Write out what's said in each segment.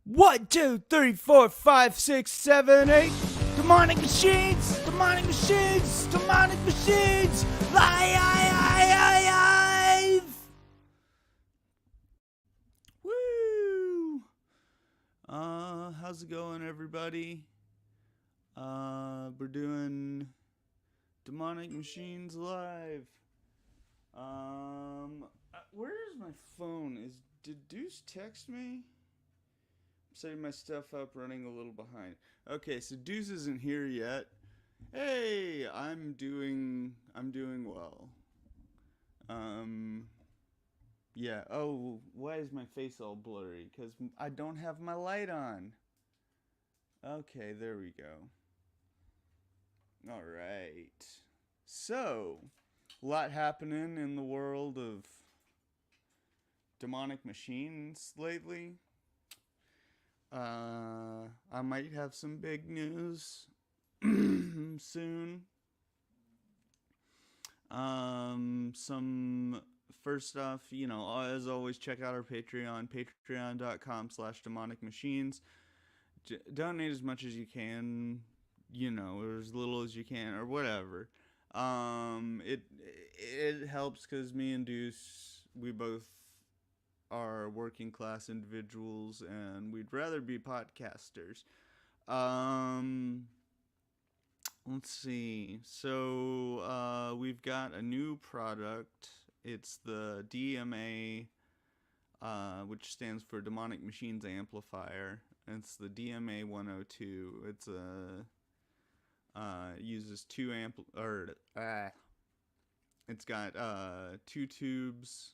One, two, three, four, five, six, seven, eight. Demonic machines! Demonic machines! Demonic machines! Live! Woo! How's it going, everybody? We're doing Demonic Machines Live. Where's my phone? Did Deuce text me? Setting my stuff up, running a little behind. Okay, so Deuce isn't here yet. Hey, I'm doing well. Yeah. Oh, why is my face all blurry? Because I don't have my light on. Okay, there we go. All right. So, a lot happening in the world of demonic machines lately. I might have some big news soon. Some first off, as always, check out our Patreon, patreon.com/demonic machines. Donate as much as you can, or as little as you can, or whatever. It helps because me and Deuce, we both are working class individuals and we'd rather be podcasters. Let's see. So we've got a new product. It's the DMA, which stands for Demonic Machines Amplifier. It's the DMA 102. It's uses it's got two tubes.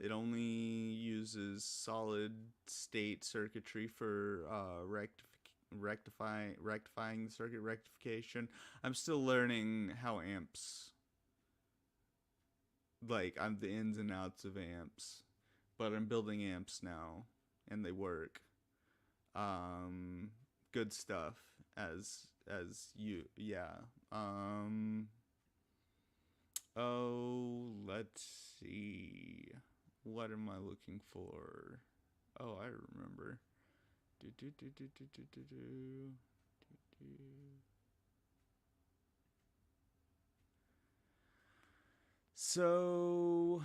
It only uses solid state circuitry for rectifying the circuit rectification. I'm still learning how amps, I'm the ins and outs of amps, but I'm building amps now, and they work. Good stuff. Let's see. What am I looking for? Oh, I remember. So,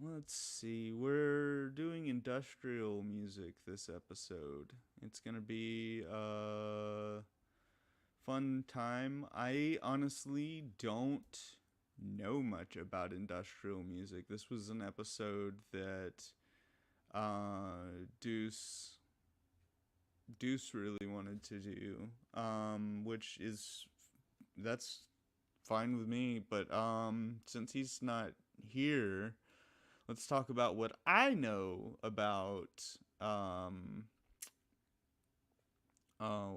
let's see. We're doing industrial music this episode. It's gonna be a fun time. I honestly don't know much about industrial music. This was an episode that Deuce really wanted to do, that's fine with me. But since he's not here, let's talk about what I know about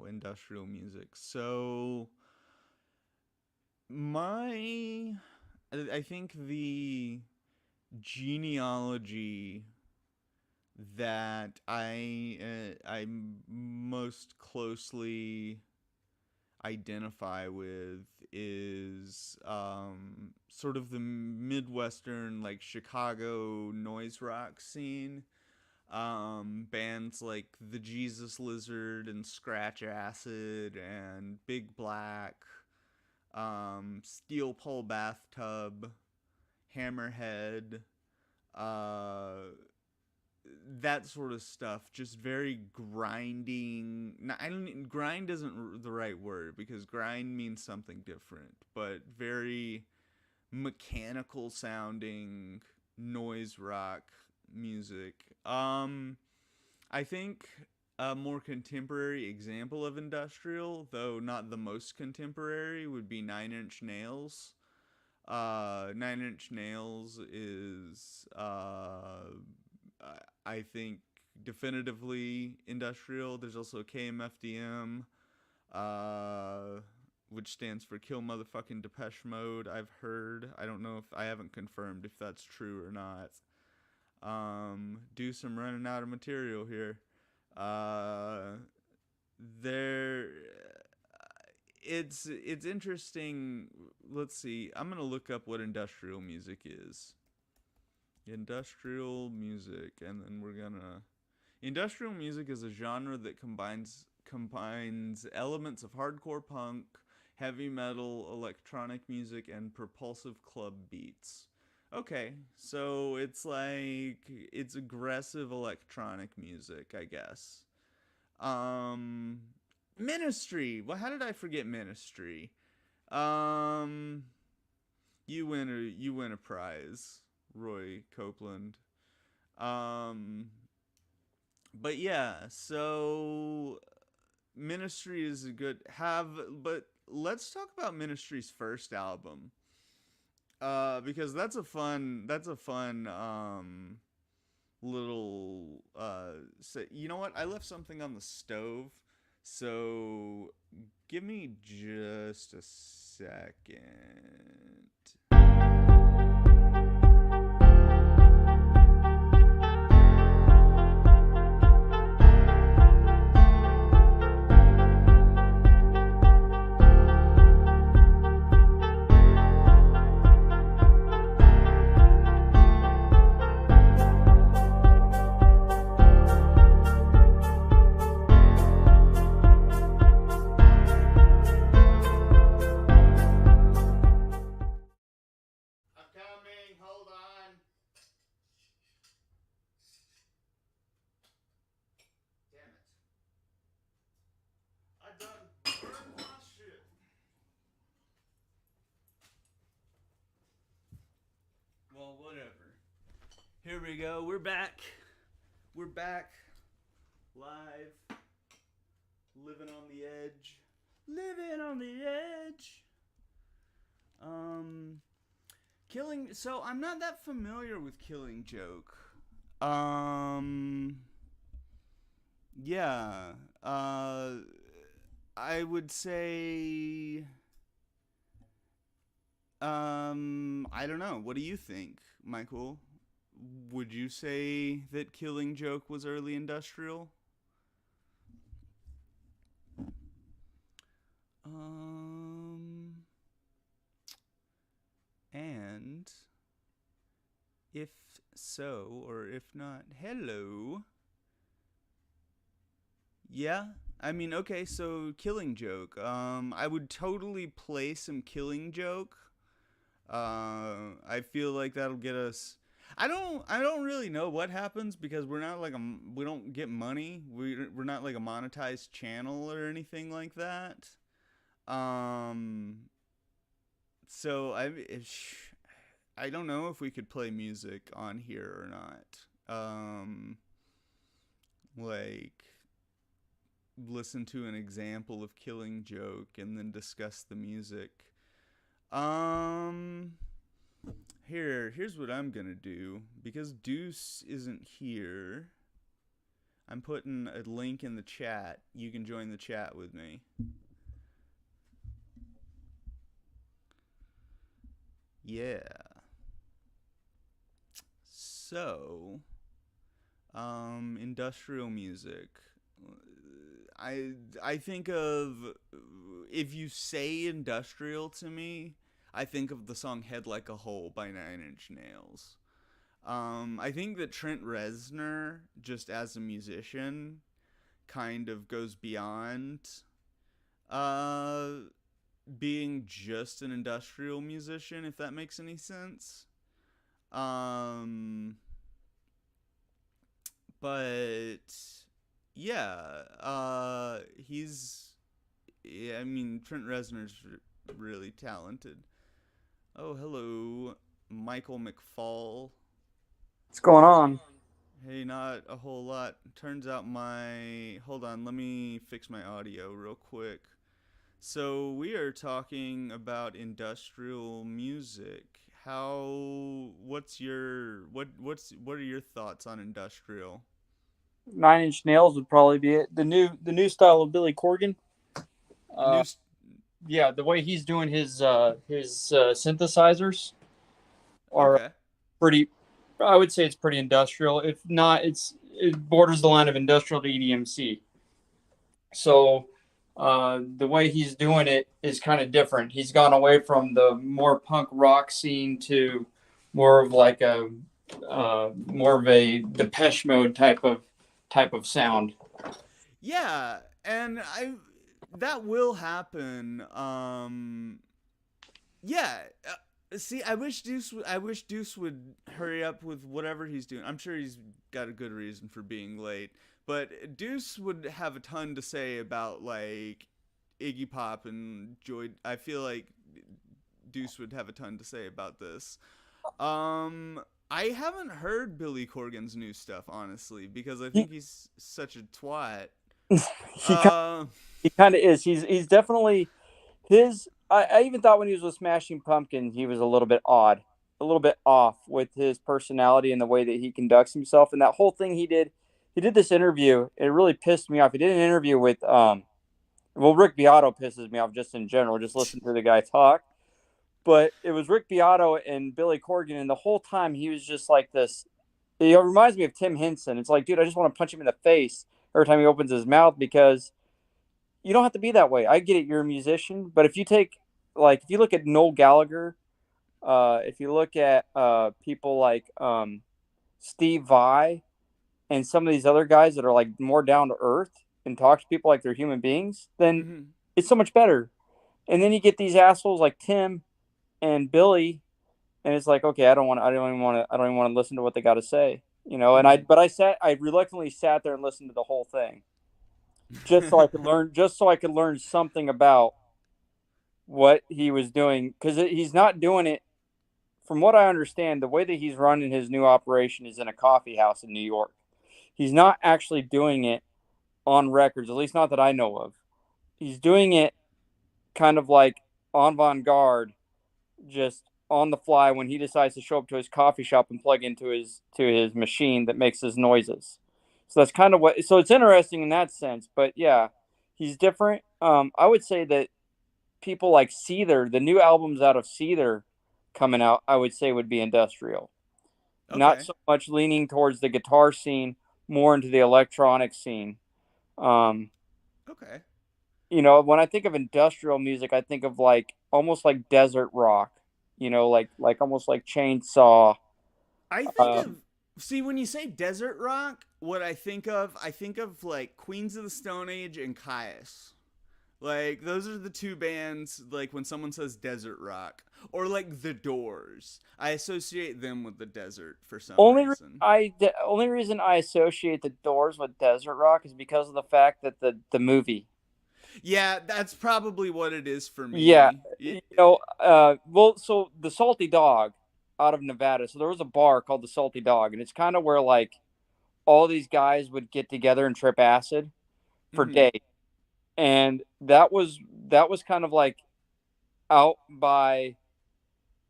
industrial music. So I think the genealogy that I most closely identify with is sort of the Midwestern, like Chicago noise rock scene. Bands like the Jesus Lizard and Scratch Acid and Big Black, Steel Pole Bathtub, Hammerhead, that sort of stuff. Just very grinding. Grind isn't the right word because grind means something different, but very mechanical sounding noise rock music. I think a more contemporary example of industrial, though not the most contemporary, would be Nine Inch Nails. Nine Inch Nails is, I think, definitively industrial. There's also KMFDM, which stands for Kill Motherfucking Depeche Mode. I've heard. I don't know if I haven't confirmed if that's true or not. I'm running out of material here. There, it's interesting. Let's see. I'm gonna look up what industrial music is. Industrial music, and then we're gonna Industrial music is a genre that combines elements of hardcore punk, heavy metal, electronic music, and propulsive club beats. Okay, so it's aggressive electronic music, I guess. Um Ministry. Well, how did I forget Ministry? Um you win a prize, Roy Copeland. Um but yeah, so Ministry is a good have but let's talk about Ministry's first album. Because that's a fun little you know what? I left something on the stove. So give me just a second. I'm coming. Hold on. Damn it. I done burned my shit. Well, whatever. Here we go. We're back. We're back. Live. Living on the edge. Living on the edge. Killing. So I'm not that familiar with Killing Joke. Yeah. I would say. I don't know. What do you think, Michael? Would you say that Killing Joke was early industrial? And if so, or if not, hello. Yeah, I mean, okay, so Killing Joke. I would totally play some Killing Joke. I feel like that'll get us. I don't really know what happens because we're not like we don't get money. We're not like a monetized channel or anything like that. Um, so I don't know if we could play music on here or not. Like listen to an example of Killing Joke and then discuss the music. Um, here's what I'm gonna do because Deuce isn't here. I'm putting a link in the chat. You can join the chat with me. Yeah. So, industrial music. I think of if you say industrial to me, I think of the song "Head Like a Hole" by Nine Inch Nails. I think that Trent Reznor, just as a musician, kind of goes beyond uh, being just an industrial musician, if that makes any sense. Um, but yeah, yeah, I mean, Trent Reznor's really talented. Oh, hello, Michael McFall. What's going on? Hey, not a whole lot. Turns out hold on, let me fix my audio real quick. So we are talking about industrial music. What are your thoughts on industrial? Nine Inch Nails would probably be it. The new style of Billy Corgan. The new Uh, yeah, the way he's doing his synthesizers are Okay. pretty. I would say it's pretty industrial. If not, it borders the line of industrial to EDMC. So the way he's doing it is kind of different. He's gone away from the more punk rock scene to more of like a more of a Depeche Mode type of type of sound. Yeah, and that will happen. Yeah. See, I wish Deuce would hurry up with whatever he's doing. I'm sure he's got a good reason for being late, but Deuce would have a ton to say about like Iggy Pop and Joy. I feel like Deuce would have a ton to say about this. I haven't heard Billy Corgan's new stuff, honestly, because I He think he's such a twat. he Uh, he kind of is. He's definitely his. I even thought when he was with Smashing Pumpkins, he was a little bit odd, a little bit off with his personality and the way that he conducts himself. And that whole thing he did this interview. It really pissed me off. He did an interview with well, Rick Beato pisses me off just in general. Just listen to the guy talk. But it was Rick Beato and Billy Corgan, and the whole time he was just like this. It reminds me of Tim Henson. It's like, dude, I just want to punch him in the face every time he opens his mouth because you don't have to be that way. I get it, you're a musician, but if you take if you look at Noel Gallagher, if you look at people like Steve Vai and some of these other guys that are like more down to earth and talk to people like they're human beings, then mhm. it's so much better. And then you get these assholes like Tim and Billy, and it's like, okay, I don't even want to listen to what they got to say, you know. And I reluctantly sat there and listened to the whole thing just so I could learn something about what he was doing, because he's not doing it. From what I understand, the way that he's running his new operation is in a coffee house in New York. He's not actually doing it on records, at least not that I know of. He's doing it kind of like avant-garde, just on the fly when he decides to show up to his coffee shop and plug into his machine that makes his noises. So that's kind of what. So it's interesting in that sense. But yeah, he's different. I would say that people like Seether, the new albums out of Seether coming out, I would say would be industrial. Not Okay. so much leaning towards the guitar scene, more into the electronic scene. Um, Okay. you know, when I think of industrial music, I think of like almost like desert rock. You know, like almost like Chainsaw. I think Uh, of See, when you say desert rock, what I think of like Queens of the Stone Age and Caius. Like those are the two bands like when someone says desert rock or like The Doors. I associate them with the desert for some reason. the only reason I associate the Doors with desert rock is because of the fact that the movie. Yeah, that's probably what it is for Yeah, me. you know, well, so the Salty Dog out of Nevada. So there was a bar called the Salty Dog, and it's kind of where like all these guys would get together and trip acid for Mm-hmm. days, and that was kind of like out by,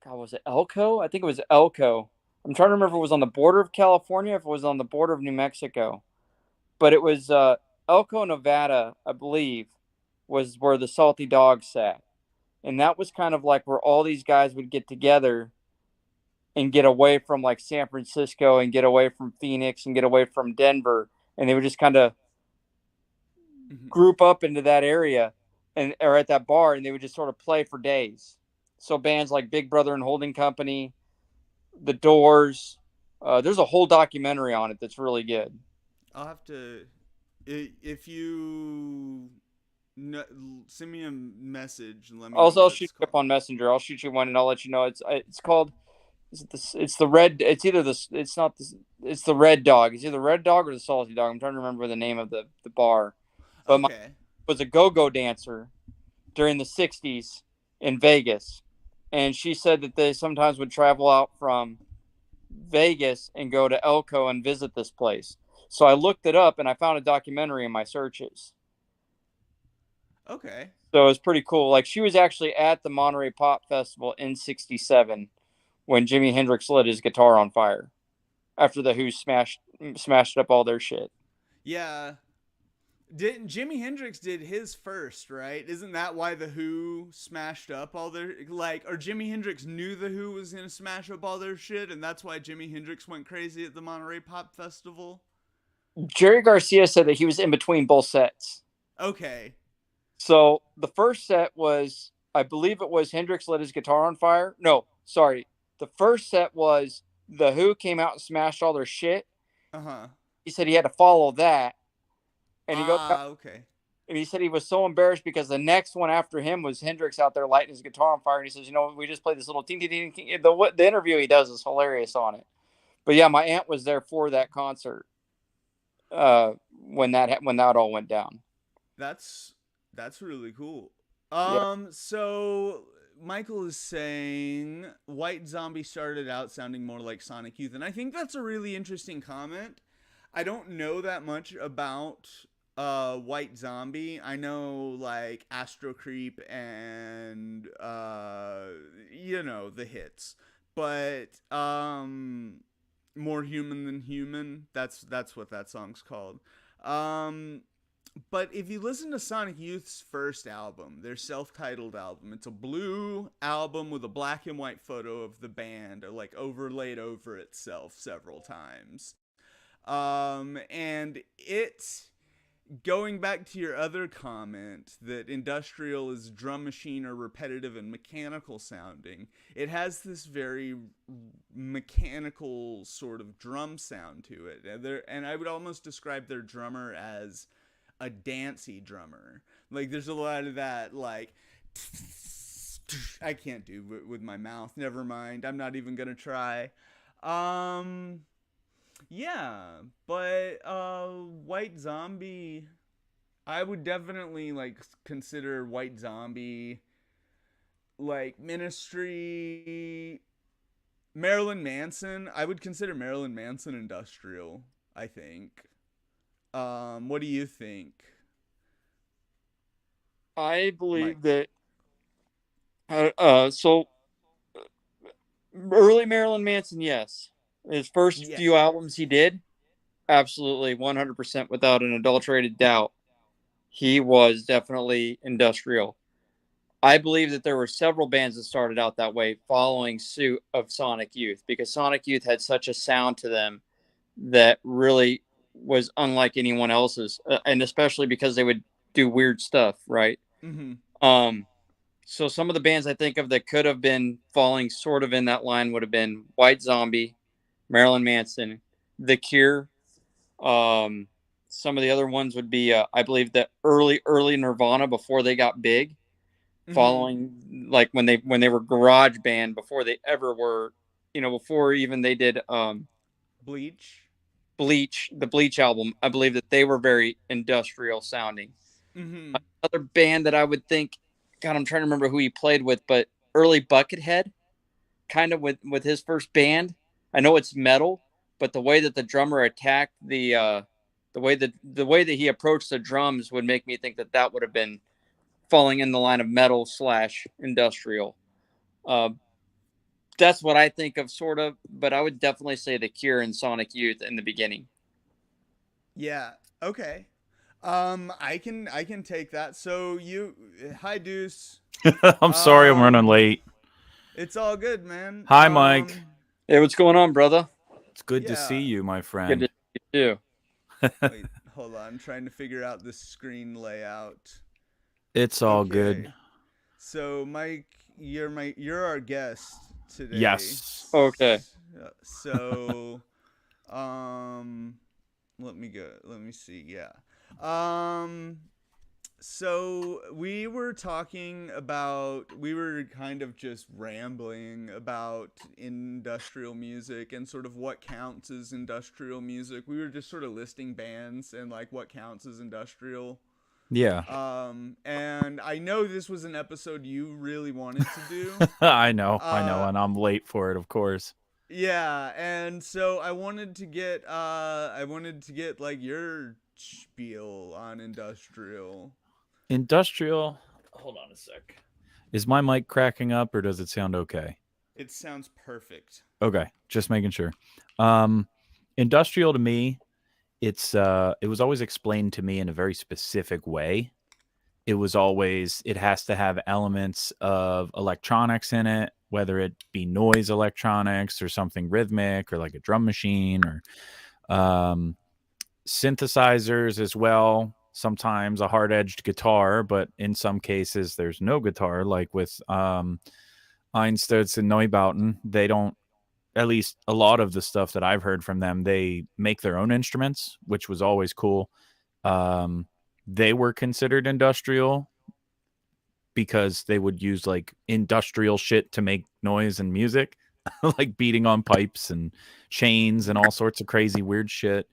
God, was it Elko? I think it was Elko. I'm trying to remember if it was on the border of California, if it was on the border of New Mexico, but it was Elko, Nevada, I believe, was where the Salty Dog sat. And that was kind of like where all these guys would get together and get away from like San Francisco and get away from Phoenix and get away from Denver. And they would just kind of Mm-hmm. group up into that area and or at that bar, and they would just sort of play for days. So bands like Big Brother and Holding Company, The Doors. There's a whole documentary on it that's really good. I'll have to if you send me a message and let me know Also, I'll what shoot it's you up called. on Messenger. I'll shoot you one, and I'll let you know. It's called. Is it the? It's the red. It's either the. It's not the. It's the Red Dog. It's either Red Dog or the Salty Dog. I'm trying to remember the name of the bar. But my Okay. was a go-go dancer during the '60s in Vegas, and she said that they sometimes would travel out from Vegas and go to Elko and visit this place. So I looked it up and I found a documentary in my searches. Okay. So it was pretty cool. Like she was actually at the Monterey Pop Festival in '67 when Jimi Hendrix lit his guitar on fire after the Who smashed up all their shit. Yeah. Didn't Jimi Hendrix did his first, right? Isn't that why the Who smashed up all their like or Jimi Hendrix knew the Who was going to smash up all their shit and that's why Jimi Hendrix went crazy at the Monterey Pop Festival? Jerry Garcia said that he was in between both sets. Okay. So the first set was, I believe it was Hendrix lit his guitar on fire. No, sorry. The first set was the Who came out and smashed all their shit. Uh-huh. he said he had to follow that, and he goes, okay. and he said he was so embarrassed because the next one after him was Hendrix out there lighting his guitar on fire, and he says, we just played this little ting ting ting ting. The interview he does is hilarious on it. But yeah, my aunt was there for that concert when that all went down. That's really cool. Yeah. So Michael is saying White Zombie started out sounding more like Sonic Youth, and I think that's a really interesting comment. I don't know that much about White Zombie. I know like Astro Creep and the hits, but More Human Than Human. That's what that song's called. But if you listen to Sonic Youth's first album, their self-titled album, it's a blue album with a black and white photo of the band, like overlaid over itself several times. And it, going back to your other comment that industrial is drum machine or repetitive and mechanical sounding, it has this very mechanical sort of drum sound to it. And I would almost describe their drummer as a dancey drummer. Like there's a lot of that, like I can't do with my mouth. Never mind. I'm not even gonna try. Yeah, but White Zombie, I would definitely like consider White Zombie, like Ministry, Marilyn Manson. I would consider Marilyn Manson industrial, I think. What do you think? I believe Mike? that so early Marilyn Manson, yes. His first few albums he did, absolutely 100% without an adulterated doubt. He was definitely industrial. I believe that there were several bands that started out that way following suit of Sonic Youth, because Sonic Youth had such a sound to them that really was unlike anyone else's, and especially because they would do weird stuff, right? Mm-hmm. So some of the bands I think of that could have been falling sort of in that line would have been White Zombie, Marilyn Manson, The Cure. Some of the other ones would be, I believe, the early Nirvana before they got big, following like when they were garage band before they ever were, before even they did Bleach, the Bleach album. I believe that they were very industrial sounding. Mm-hmm. Another band that I would think, God, I'm trying to remember who he played with, but early Buckethead, kind of with his first band. I know it's metal, but the way that the drummer attacked the way that he approached the drums would make me think that would have been falling in the line of metal / industrial. That's what I think of, sort of, but I would definitely say The Cure and Sonic Youth in the beginning. Yeah. Okay. I can take that. So hi Deuce. I'm sorry I'm running late. It's all good, man. Hi, Mike. Hey, what's going on, brother? It's good to see you, my friend. Good to see you too. Wait, hold on. I'm trying to figure out the screen layout. It's all good. So, Mike, you're our guest today. Yes. Okay. So, let me see. Yeah. So we were kind of just rambling about industrial music and sort of what counts as industrial music. We were just sort of listing bands and like what counts as industrial. Yeah. And I know this was an episode you really wanted to do. I know, and I'm late for it, of course. Yeah, and so I wanted to get like your spiel on industrial. Industrial. Hold on a sec. Is my mic cracking up or does it sound okay? It sounds perfect. Okay, just making sure. Industrial to me, it was always explained to me in a very specific way. It has to have elements of electronics in it, whether it be noise electronics or something rhythmic or like a drum machine or synthesizers as well. Sometimes a hard-edged guitar, but in some cases there's no guitar, like with Einstürze and Neubauten. They don't at least a lot of the stuff that I've heard from them, they make their own instruments, which was always cool. They were considered industrial because they would use like industrial shit to make noise and music, like beating on pipes and chains and all sorts of crazy weird shit.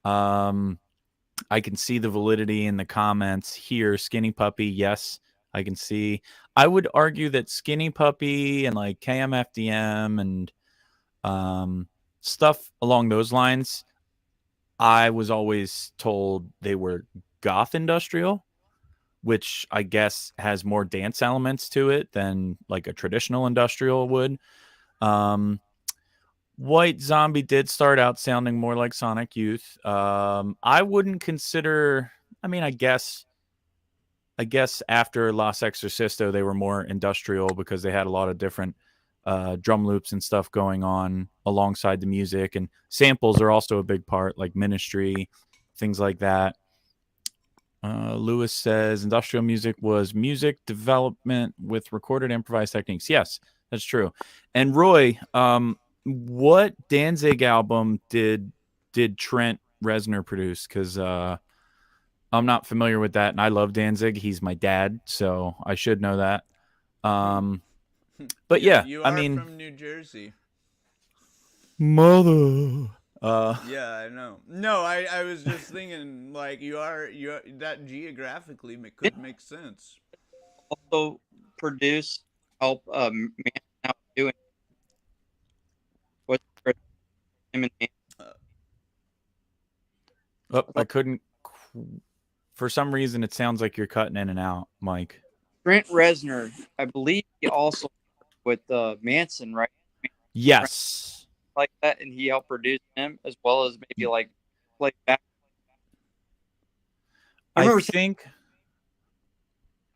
I can see the validity in the comments here. Skinny Puppy, yes, I can see. I would argue that Skinny Puppy and like KMFDM and stuff along those lines, I was always told they were goth industrial, which I guess has more dance elements to it than like a traditional industrial would. White Zombie did start out sounding more like Sonic Youth. I wouldn't consider. I mean, I guess after Los Exorcisto, they were more industrial because they had a lot of different drum loops and stuff going on alongside the music, and samples are also a big part, like Ministry, things like that. Lewis says industrial music was music development with recorded improvised techniques. Yes, that's true. And Roy, what Danzig album did Trent Reznor produce? Because I'm not familiar with that, and I love Danzig. He's my dad, so I should know that. But yeah, you I are mean, from New Jersey. mother. Yeah, I know. No, I was just thinking like you are that geographically could make sense. Also produce, help man out doing what's him and Oh, I couldn't. For some reason, it sounds like you're cutting in and out, Mike. Trent Reznor. I believe he also with Manson, right? Yes. Like that, and he helped produce him as well as maybe like play back. I think.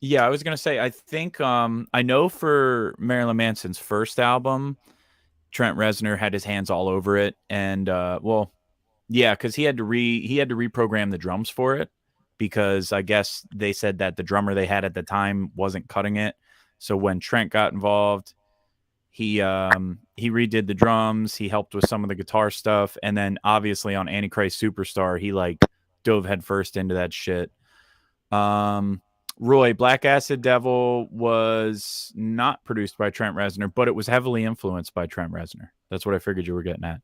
Yeah, I was gonna say. I think. I know for Marilyn Manson's first album, Trent Reznor had his hands all over it, and well, yeah, because he had to reprogram the drums for it because I guess they said that the drummer they had at the time wasn't cutting it. So when Trent got involved, he redid the drums. He helped with some of the guitar stuff, and then obviously on Antichrist Superstar, he like dove headfirst into that shit. Roy, Black Acid Devil was not produced by Trent Reznor, but it was heavily influenced by Trent Reznor. That's what I figured you were getting at.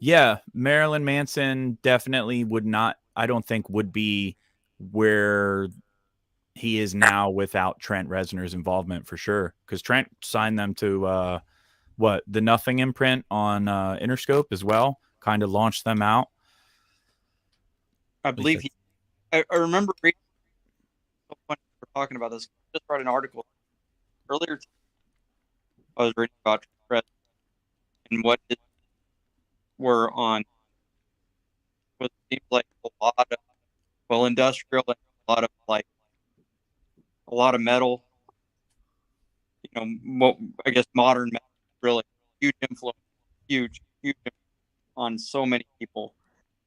Yeah, Marilyn Manson definitely would not, I don't think would be where he is now without Trent Reznor's involvement for sure. Because Trent signed them to the Nothing imprint on Interscope as well, kind of launched them out. I believe I remember reading, so funny we're talking about this. I just read an article earlier. I was reading about Trent and what his were on what seems like a lot of industrial and a lot of metal. You know, I guess modern metal really huge influence, huge on so many people.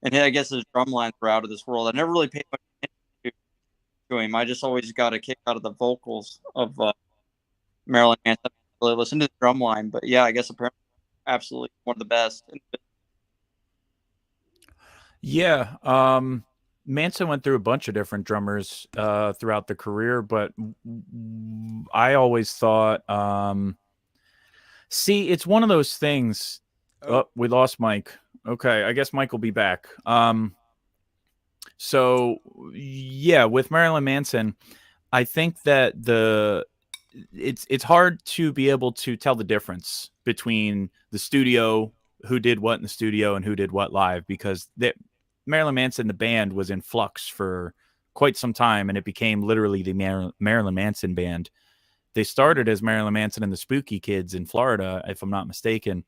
And I guess his drum lines were out of this world. I never really paid much attention to him. I just always got a kick out of the vocals of Marilyn Manson. I really listened to the drum line, but yeah, I guess apparently absolutely one of the best. Yeah, Manson went through a bunch of different drummers throughout the career, but I always thought, see, it's one of those things. Oh, we lost Mike. Okay, I guess Mike will be back. So yeah, with Marilyn Manson, I think that it's hard to be able to tell the difference between the studio, who did what in the studio and who did what live, because Marilyn Manson, the band, was in flux for quite some time, and it became literally the Marilyn Manson band. They started as Marilyn Manson and the Spooky Kids in Florida, if I'm not mistaken.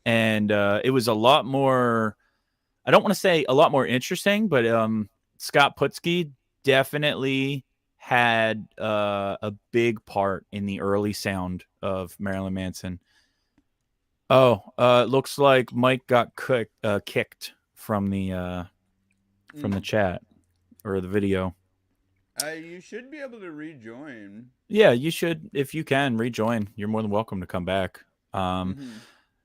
And it was a lot more, I don't want to say a lot more interesting, but Scott Putski definitely had a big part in the early sound of Marilyn Manson. Oh, looks like Mike got kicked from the chat or the video. You should be able to rejoin. Yeah, you should, if you can, rejoin. You're more than welcome to come back. Mm-hmm.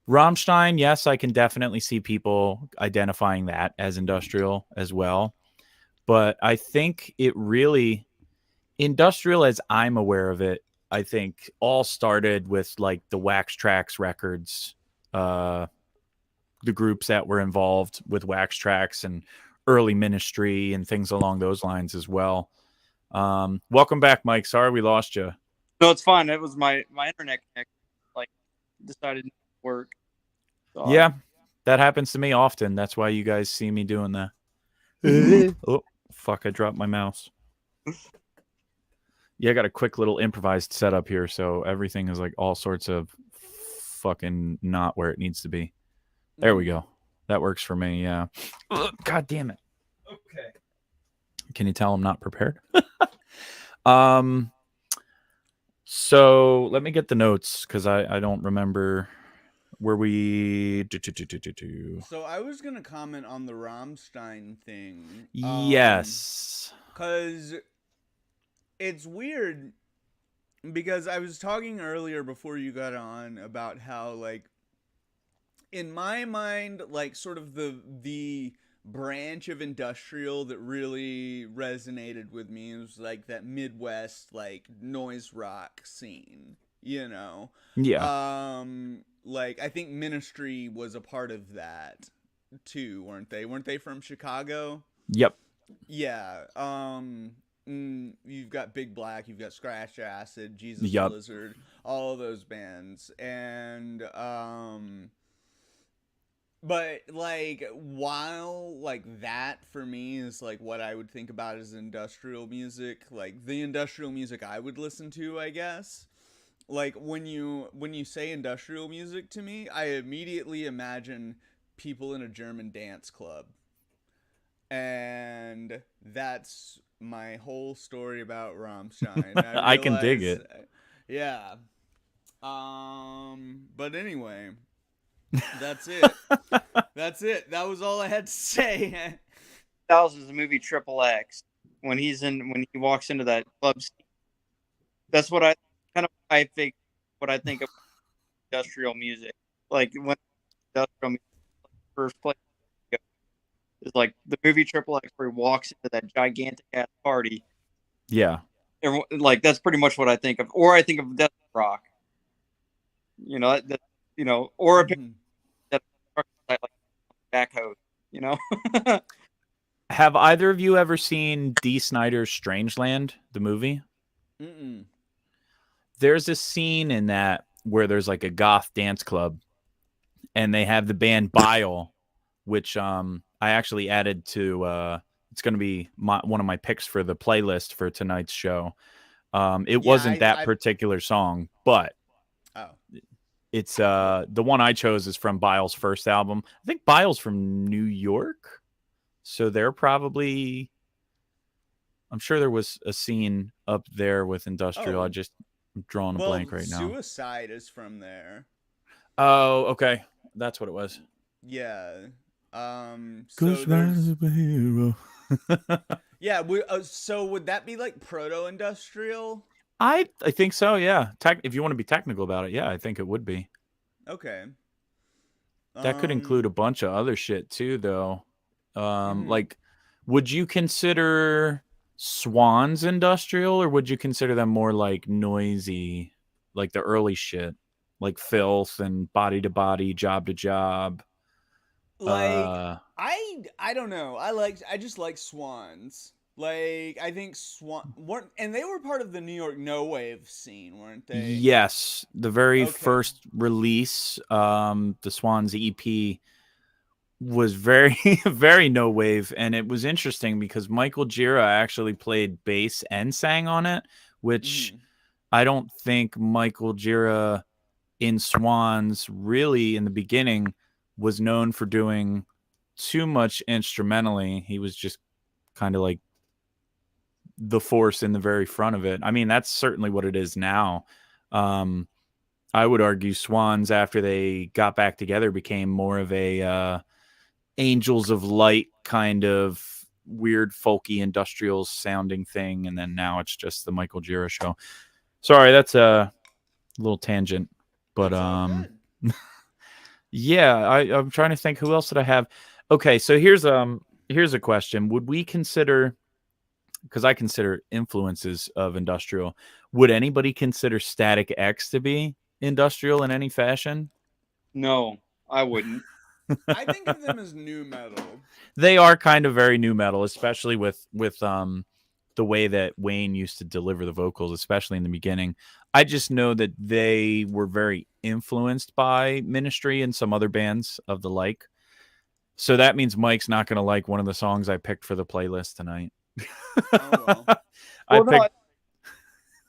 Rammstein, yes, I can definitely see people identifying that as industrial as well. But I think it really, industrial as I'm aware of it, I think all started with like the Wax Trax records, the groups that were involved with Wax Trax and early Ministry and things along those lines as well. Welcome back, Mike. Sorry we lost you. No, it's fine. It was my internet connection, like, decided not to work. So Yeah, that happens to me often. That's why you guys see me doing that. Oh, fuck, I dropped my mouse. Yeah, I got a quick little improvised setup here, so everything is like all sorts of fucking not where it needs to be. There we go. That works for me, yeah. God damn it. Okay. Can you tell I'm not prepared? So let me get the notes because I don't remember where we So I was gonna comment on the Rammstein thing. Yes. Because it's weird because I was talking earlier before you got on about how, like, in my mind, like, sort of the branch of industrial that really resonated with me was like that Midwest, like, noise rock scene, you know. Yeah. Like, I think Ministry was a part of that too, weren't they? Weren't they from Chicago? Yep. Yeah. You've got Big Black, you've got Scratch Acid, Jesus Yup. Lizard, all of those bands, and but like, while like that for me is like what I would think about as industrial music, like the industrial music I would listen to, I guess. Like, when you say industrial music to me, I immediately imagine people in a German dance club. And that's my whole story about Rammstein. I can dig it. Yeah. But anyway, that's it. That's it. That was all I had to say. that was the movie Triple X when he walks into that club scene. That's what I think of industrial music. Like, when industrial music first place is like the movie Triple X, where he walks into that gigantic ass party. Yeah. Everyone, like, that's pretty much what I think of, or I think of Death Rock. You know that, you know, or a that like backhoe. You know. Have either of you ever seen Dee Snider's Strangeland, the movie? Mm-mm. There's a scene in that where there's like a goth dance club, and they have the band Bile, which I actually added to. It's going to be one of my picks for the playlist for tonight's show. It wasn't that particular song, but it's the one I chose is from Bile's first album. I think Bile's from New York, so they're probably. I'm sure there was a scene up there with industrial. I'm drawing a blank right now. Suicide is from there. Oh, okay, that's what it was. Yeah. Superhero. Yeah. So would that be like proto-industrial? I think so. Yeah. If you want to be technical about it, yeah, I think it would be. Okay. That could include a bunch of other shit too, though. Like, would you consider Swans industrial, or would you consider them more like noisy, like the early shit, like Filth and Body to Body, Job to Job? Like, I don't know. I just like Swans. Like, I think and they were part of the New York no wave scene, weren't they? Yes, the very first release, the Swans EP was very very no wave, and it was interesting because Michael Gira actually played bass and sang on it, which I don't think Michael Gira in Swans really in the beginning was known for doing too much instrumentally. He was just kind of like the force in the very front of it. I mean, that's certainly what it is now. I would argue Swans, after they got back together, became more of a Angels of Light kind of weird folky industrial sounding thing, and then now it's just the Michael Gira show. Sorry, that's a little tangent, but That's all good. yeah, I'm trying to think who else did I have. Okay, so here's a question. Would we consider, because I consider influences of industrial, would anybody consider Static X to be industrial in any fashion? No, I wouldn't. I think of them as new metal. They are kind of very new metal, especially with the way that Wayne used to deliver the vocals, especially in the beginning. I just know that they were very influenced by Ministry and some other bands of the like. So that means Mike's not going to like one of the songs I picked for the playlist tonight. Oh, well. I Well, no, picked.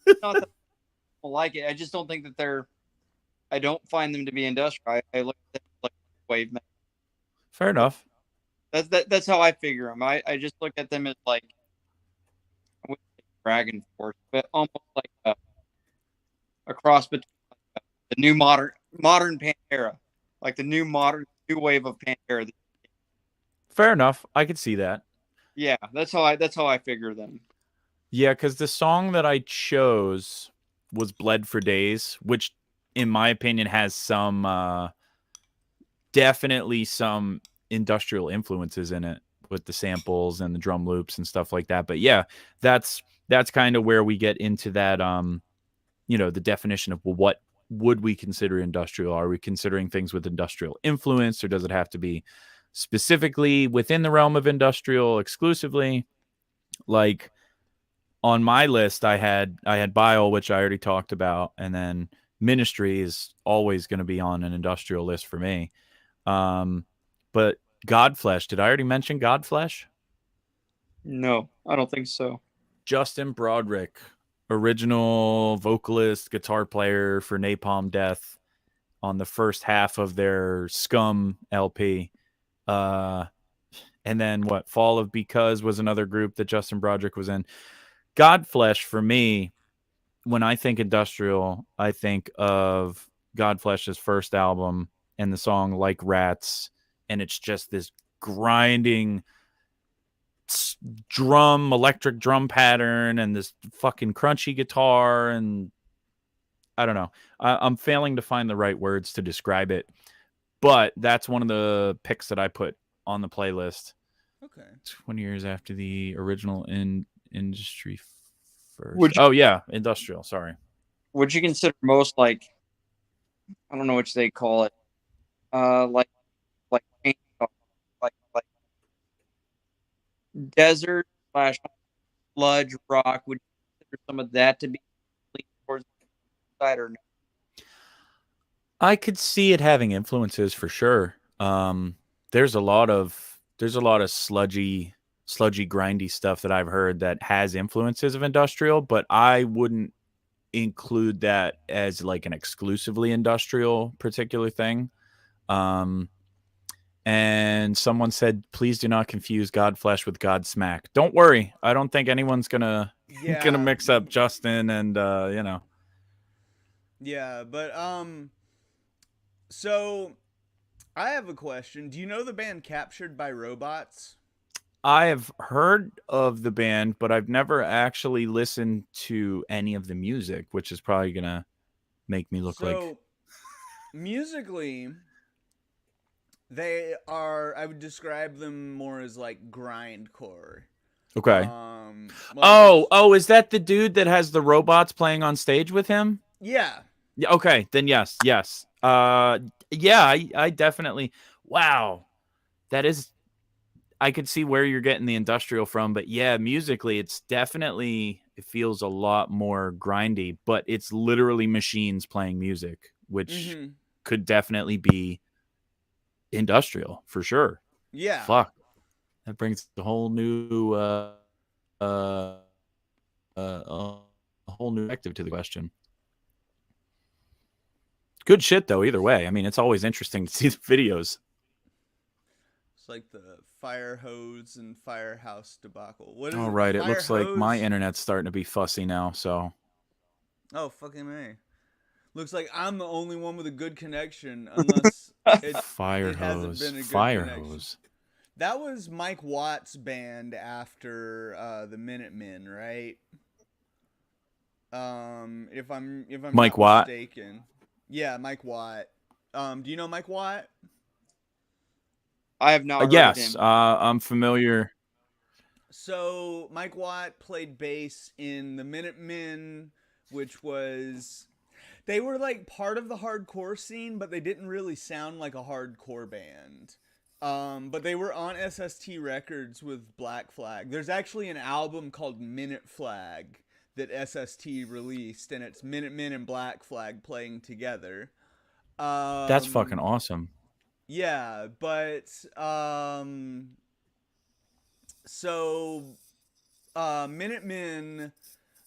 it's not that I don't like it. I just don't think that they're. I don't find them to be industrial. I look at them like wave metal. Fair enough. That's how I figure them. I just look at them as like I wouldn't say Dragon Force, but almost like a cross between the new modern Pantera, like the new wave of Pantera. Fair enough. I could see that. Yeah, that's how I figure them. Yeah, because the song that I chose was Bled for Days, which, in my opinion, has some definitely some industrial influences in it with the samples and the drum loops and stuff like that. But yeah, that's kind of where we get into that the definition of, well, what would we consider industrial? Are we considering things with industrial influence, or does it have to be specifically within the realm of industrial exclusively? Like on my list, I had Bile, which I already talked about, and then Ministry is always going to be on an industrial list for me. But Godflesh, did I already mention Godflesh? No, I don't think so. Justin Broderick, original vocalist, guitar player for Napalm Death on the first half of their Scum LP. And then Fall of Because was another group that Justin Broderick was in. Godflesh, for me, when I think industrial, I think of Godflesh's first album and the song Like Rats, and it's just this grinding electric drum pattern and this fucking crunchy guitar, and I don't know. I'm failing to find the right words to describe it, but that's one of the picks that I put on the playlist. Okay. 20 years after the original industry first. Industrial. Sorry. Would you consider most like, I don't know what they call it, like desert / sludge rock? Would you consider some of that to be towards the side or no? I could see it having influences for sure. There's a lot of sludgy, grindy stuff that I've heard that has influences of industrial, but I wouldn't include that as like an exclusively industrial particular thing. And someone said, please do not confuse Godflesh with Godsmack. Don't worry. I don't think anyone's gonna mix up Justin and Yeah, but so I have a question. Do you know the band Captured by Robots? I have heard of the band, but I've never actually listened to any of the music, which is probably gonna make me look like musically, I would describe them more as like grindcore. Okay. Is that the dude that has the robots playing on stage with him? Yeah. Yeah. Okay. Then yes. I definitely. Wow. That is. I could see where you're getting the industrial from, but yeah, musically, it feels a lot more grindy, but it's literally machines playing music, which could definitely be industrial for sure. Yeah. Fuck. That brings a whole new a whole new perspective to the question. Good shit though, either way. I mean, it's always interesting to see the videos. It's like the fire hose and firehouse debacle. What is All right, it looks like my hose? internet's starting to be fussy now, so. Oh, fucking A. Looks like I'm the only one with a good connection, unless Fire it hasn't hose. been a good Fire connection. hose. That was Mike Watt's band after the Minutemen, right? If I'm Mike not Watt? mistaken. Yeah, Mike Watt. Do you know Mike Watt? I have not heard of Yes, him. I'm familiar. So Mike Watt played bass in the Minutemen, which was they were like part of the hardcore scene, but they didn't really sound like a hardcore band. But they were on SST Records with Black Flag. There's actually an album called Minute Flag that SST released, and it's Minutemen and Black Flag playing together. That's fucking awesome. Yeah, but so Minutemen,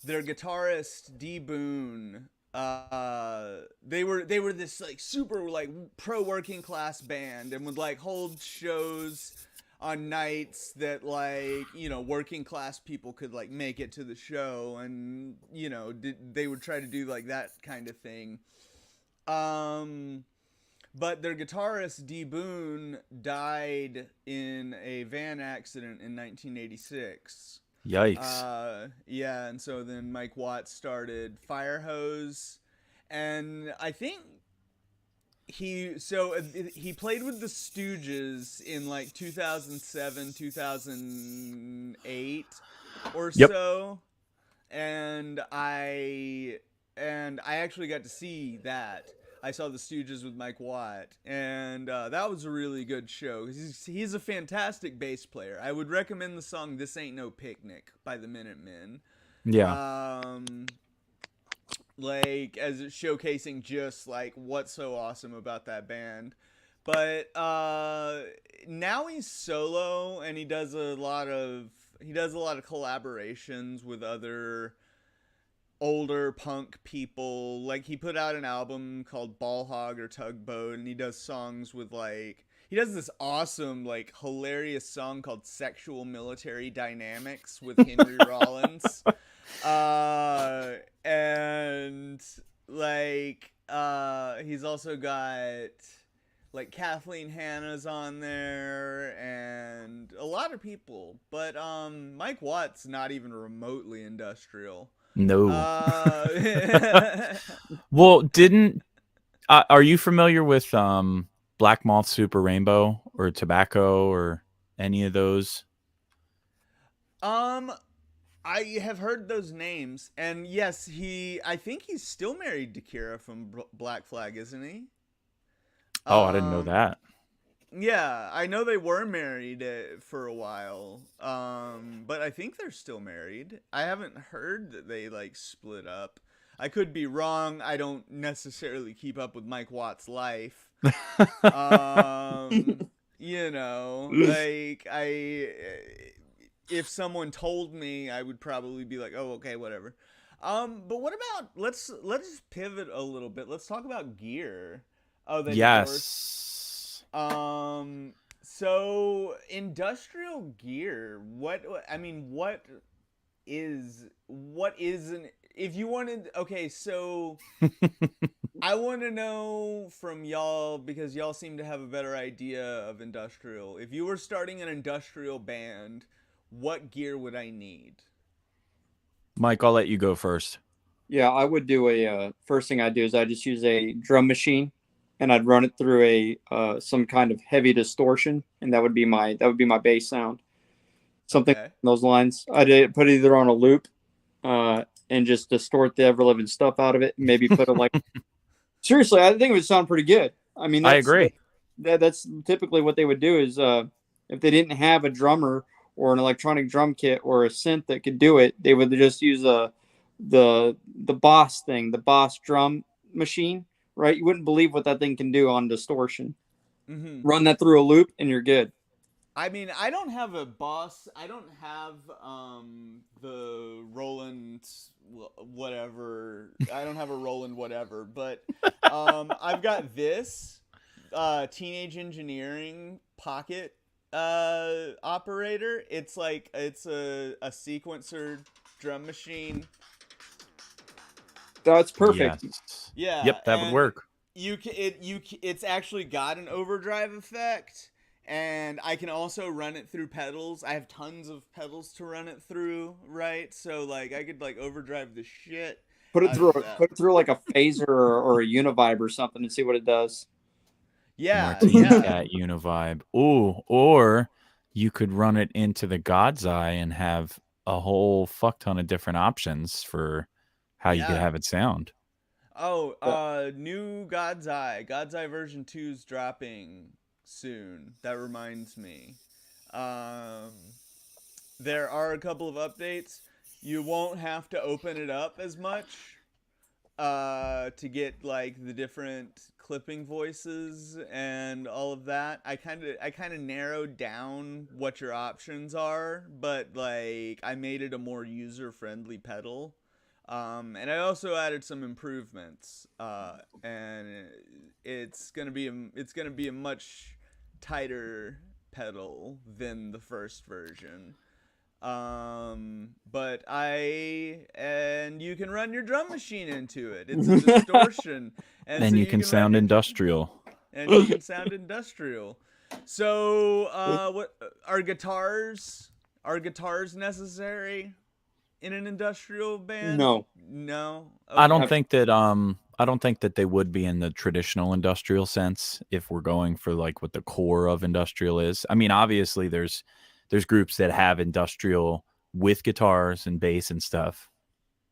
their guitarist D Boone, they were this like super like pro working class band and would like hold shows on nights that like, you know, working class people could like make it to the show, and you know, they would try to do like that kind of thing. But their guitarist D Boone died in a van accident in 1986. Yikes. Yeah, and so then Mike Watt started Firehose, and I think he played with the Stooges in like 2007, 2008 or Yep. so, and I actually got to see that. I saw the Stooges with Mike Watt, and that was a really good show. He's a fantastic bass player. I would recommend the song "This Ain't No Picnic" by the Minutemen. Yeah. Like as it's showcasing just like what's so awesome about that band. But now he's solo, and he does a lot of collaborations with other older punk people. Like he put out an album called Ball Hog or Tugboat, and he does songs with like he does this awesome like hilarious song called Sexual Military Dynamics with Henry Rollins. And like he's also got like Kathleen Hanna's on there and a lot of people, but Mike Watt's not even remotely industrial. No. Well, are you familiar with Black Moth Super Rainbow or Tobacco or any of those? I have heard those names, and yes, I think he's still married to Kira from Black Flag, isn't he? Oh, I didn't know that. Yeah, I know they were married for a while, but I think they're still married. I haven't heard that they like split up. I could be wrong. I don't necessarily keep up with Mike Watt's life. You know, like if someone told me, I would probably be like, "Oh, okay, whatever." But what about let's pivot a little bit. Let's talk about gear. Oh, yes. So industrial gear. What is if you wanted? Okay, so I want to know from y'all, because y'all seem to have a better idea of industrial. If you were starting an industrial band, what gear would I need? Mike, I'll let you go first. Yeah, I would do first thing I'd do is I just use a drum machine, and I'd run it through a some kind of heavy distortion, and that would be my bass sound. Something Okay. along those lines. I'd put it either on a loop, and just distort the ever living stuff out of it. And maybe put it like seriously, I think it would sound pretty good. I mean, I agree. That's typically what they would do is if they didn't have a drummer or an electronic drum kit or a synth that could do it, they would just use the Boss thing, the Boss drum machine, right? You wouldn't believe what that thing can do on distortion. Mm-hmm. Run that through a loop and you're good. I mean, I don't have a Boss. I don't have the Roland whatever. I don't have a Roland whatever, but I've got this Teenage Engineering Pocket operator. It's like it's a sequencer drum machine. That's perfect. Yes. Yeah. Yep, that would work. It's actually got an overdrive effect, And I can also run it through pedals. I have tons of pedals to run it through, right? So like I could like overdrive the shit. Put it out through of that. put it through like a phaser or a univibe or something and see what it does. Yeah, Martini yeah. Cat Univibe. Ooh, or you could run it into the God's Eye and have a whole fuck ton of different options for how you could Yeah. have it sound. Oh, new God's Eye. God's Eye version 2 is dropping soon. That reminds me. There are a couple of updates. You won't have to open it up as much to get like the different clipping voices and all of that. I kind of narrowed down what your options are, but like I made it a more user-friendly pedal. And I also added some improvements, and it's gonna be a much tighter pedal than the first version. But and you can run your drum machine into it. It's a distortion, and Then so you can sound industrial. and you can sound industrial. So, what are guitars? Are guitars necessary in an industrial band? No. No. I don't Okay. think that they would be in the traditional industrial sense if we're going for like what the core of industrial is. I mean, obviously there's groups that have industrial with guitars and bass and stuff.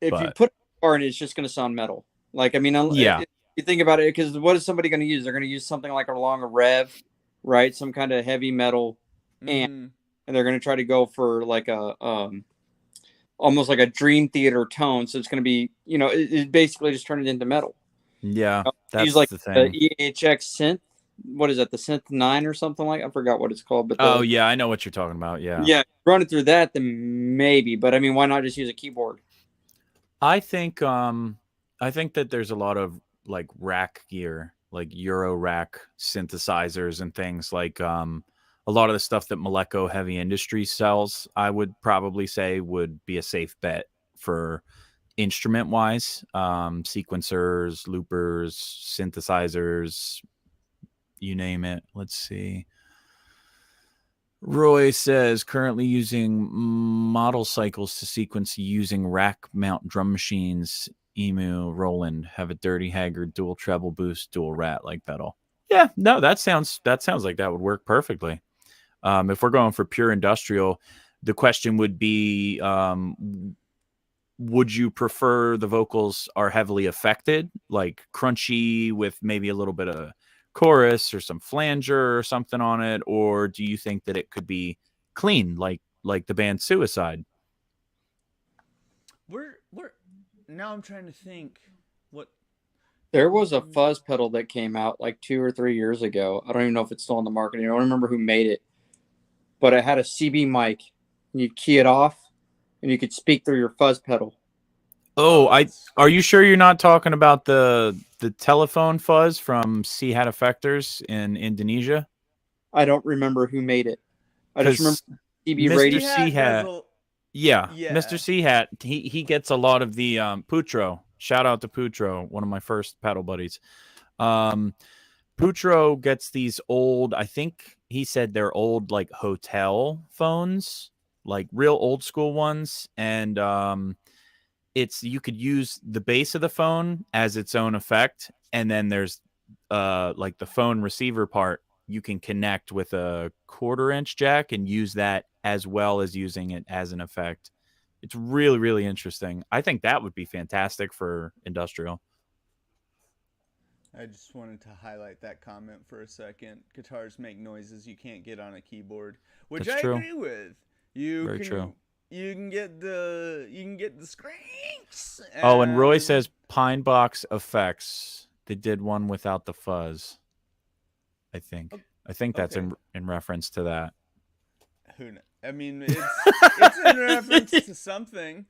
If you But- put a guitar in it, it's just going to sound metal. Like, I mean, Yeah. if you think about it, because what is somebody going to use? They're going to use something like along a rev, right? Some kind of heavy metal, Mhm. and they're going to try to go for like a almost like a Dream Theater tone. So it's going to be, it basically just turn it into metal. Yeah, that's Use like the thing. EHX synth. What is that? The Synth 9 or something like? I forgot what it's called. But Oh yeah, I know what you're talking about. Yeah. yeah, run it through that, then maybe. But I mean, why not just use a keyboard? I think that there's a lot of like rack gear, like Euro rack synthesizers and things like a lot of the stuff that Moleko Heavy Industry sells, I would probably say would be a safe bet for instrument wise. Sequencers, loopers, synthesizers, you name it. Let's see. Roy says currently using model cycles to sequence using rack mount drum machines. Emu, Roland have a Dirty Haggard dual treble boost, dual rat like pedal. Yeah, no, that sounds like that would work perfectly. If we're going for pure industrial, the question would be, would you prefer the vocals are heavily affected, like crunchy with maybe a little bit of chorus or some flanger or something on it, or do you think that it could be clean like the band Suicide? We're now I'm trying to think what There was a fuzz pedal that came out like 2 or 3 years ago. I don't even know if it's still on the market. I don't remember who made it, but it had a CB mic. And you'd key it off, and you could speak through your fuzz pedal. Are you sure you're not talking about the telephone fuzz from Seahat Effectors in Indonesia? I don't remember who made it. I just remember CB Mr. radio. Seahat. Yeah, Yeah. Mr. Seahat, he gets a lot of the Putro. Shout out to Putro, one of my first paddle buddies. Putro gets these old, I think he said they're old like hotel phones, like real old school ones, and you could use the base of the phone as its own effect, and then there's like the phone receiver part you can connect with a 1/4-inch jack and use that as well as using it as an effect. It's really, really interesting. I think that would be fantastic for industrial. I just wanted to highlight that comment for a second. Guitars make noises you can't get on a keyboard, which That's I true. agree with. Very true. You can get the screams. Oh, and Roy says Pine Box Effects. They did one without the fuzz. I think that's okay. in reference to that. Who knows? I mean, it's in reference to something.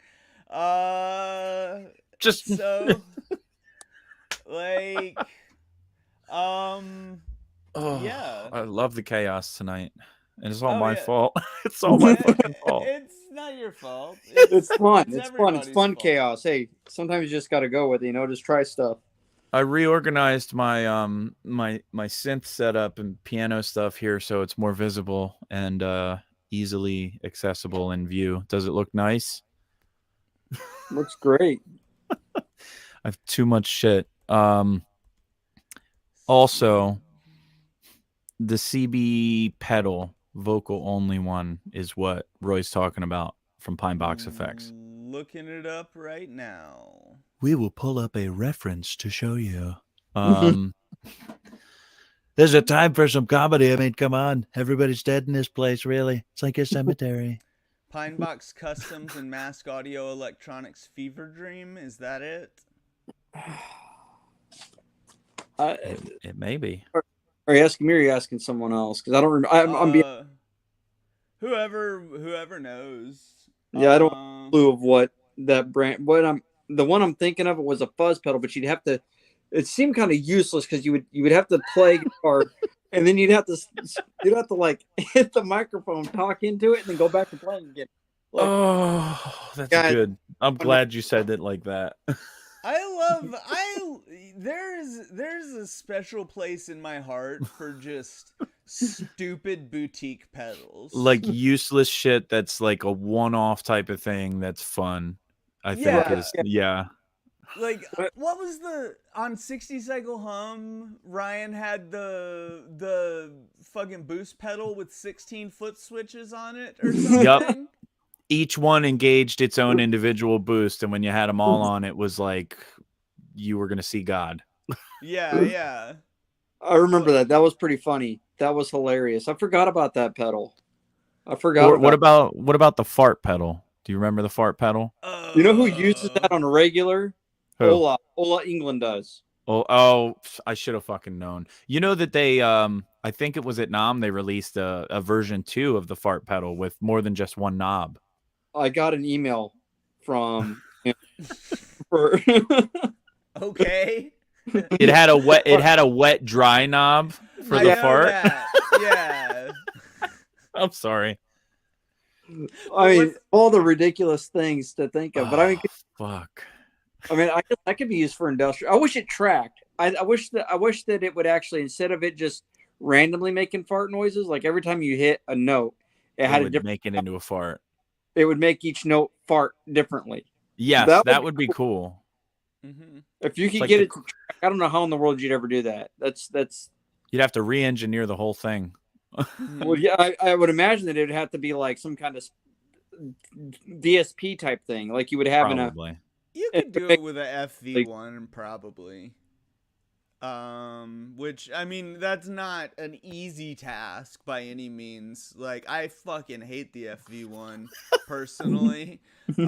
Just So, like, Oh, yeah. I love the chaos tonight. And it's all Oh, my yeah. fault. It's all my fucking fault. It's not your fault. It's fun. It's fun. It's everybody's fun fault. chaos. Hey, sometimes you just got to go with it. Just try stuff. I reorganized my my synth setup and piano stuff here so it's more visible and easily accessible in view. Does it look nice? Looks great. I have too much shit. Also, the CB pedal vocal only one is what Roy's talking about from Pine Box Effects. Looking it up right now. We will pull up a reference to show you. There's a time for some comedy. I mean, come on. Everybody's dead in this place, really. It's like a cemetery. Pine Box Customs and Mask Audio Electronics Fever Dream. Is that it? It may be. Are you asking me or are you asking someone else? Because I don't remember. I'm being... Whoever knows. Yeah, I don't have a clue of what that brand. The one I'm thinking of, it was a fuzz pedal, but you'd have to. It seemed kind of useless because you would have to play guitar, and then you'd have to like hit the microphone, talk into it, and then go back to playing again. Like, oh, that's good. I'm glad you said it like that. There's a special place in my heart for just stupid boutique pedals. Like useless shit that's like a one-off type of thing that's fun. I think is Like, what was on 60 Cycle Hum, Ryan had the fucking boost pedal with 16 foot switches on it or something? Yep. Each one engaged its own individual boost, and when you had them all on, it was like you were going to see God. Yeah. I remember that. That was pretty funny. That was hilarious. I forgot about that pedal. What about the fart pedal? Do you remember the fart pedal? You know who uses that on a regular? Who? Ola England does. Oh, I should have fucking known. You know that they, I think it was at NAMM, they released a version 2 of the fart pedal with more than just one knob. I got an email from Okay. It had a wet dry knob for the fart. Yeah. I'm sorry. I mean, all the ridiculous things to think of, but I mean, fuck. I mean, I guess that could be used for industrial. I wish it tracked. I wish that it would actually, instead of it just randomly making fart noises, like every time you hit a note, it would make it into a fart. It would make each note fart differently. Yes, that would be cool. Mm-hmm. If you could get it to track, I don't know how in the world you'd ever do that. That's You'd have to re-engineer the whole thing. Well, yeah, I would imagine that it would have to be like some kind of DSP type thing, like you would have Probably. You could do it with a FV1 probably. Which, I mean, that's not an easy task by any means. Like, I fucking hate the FV1 personally. It's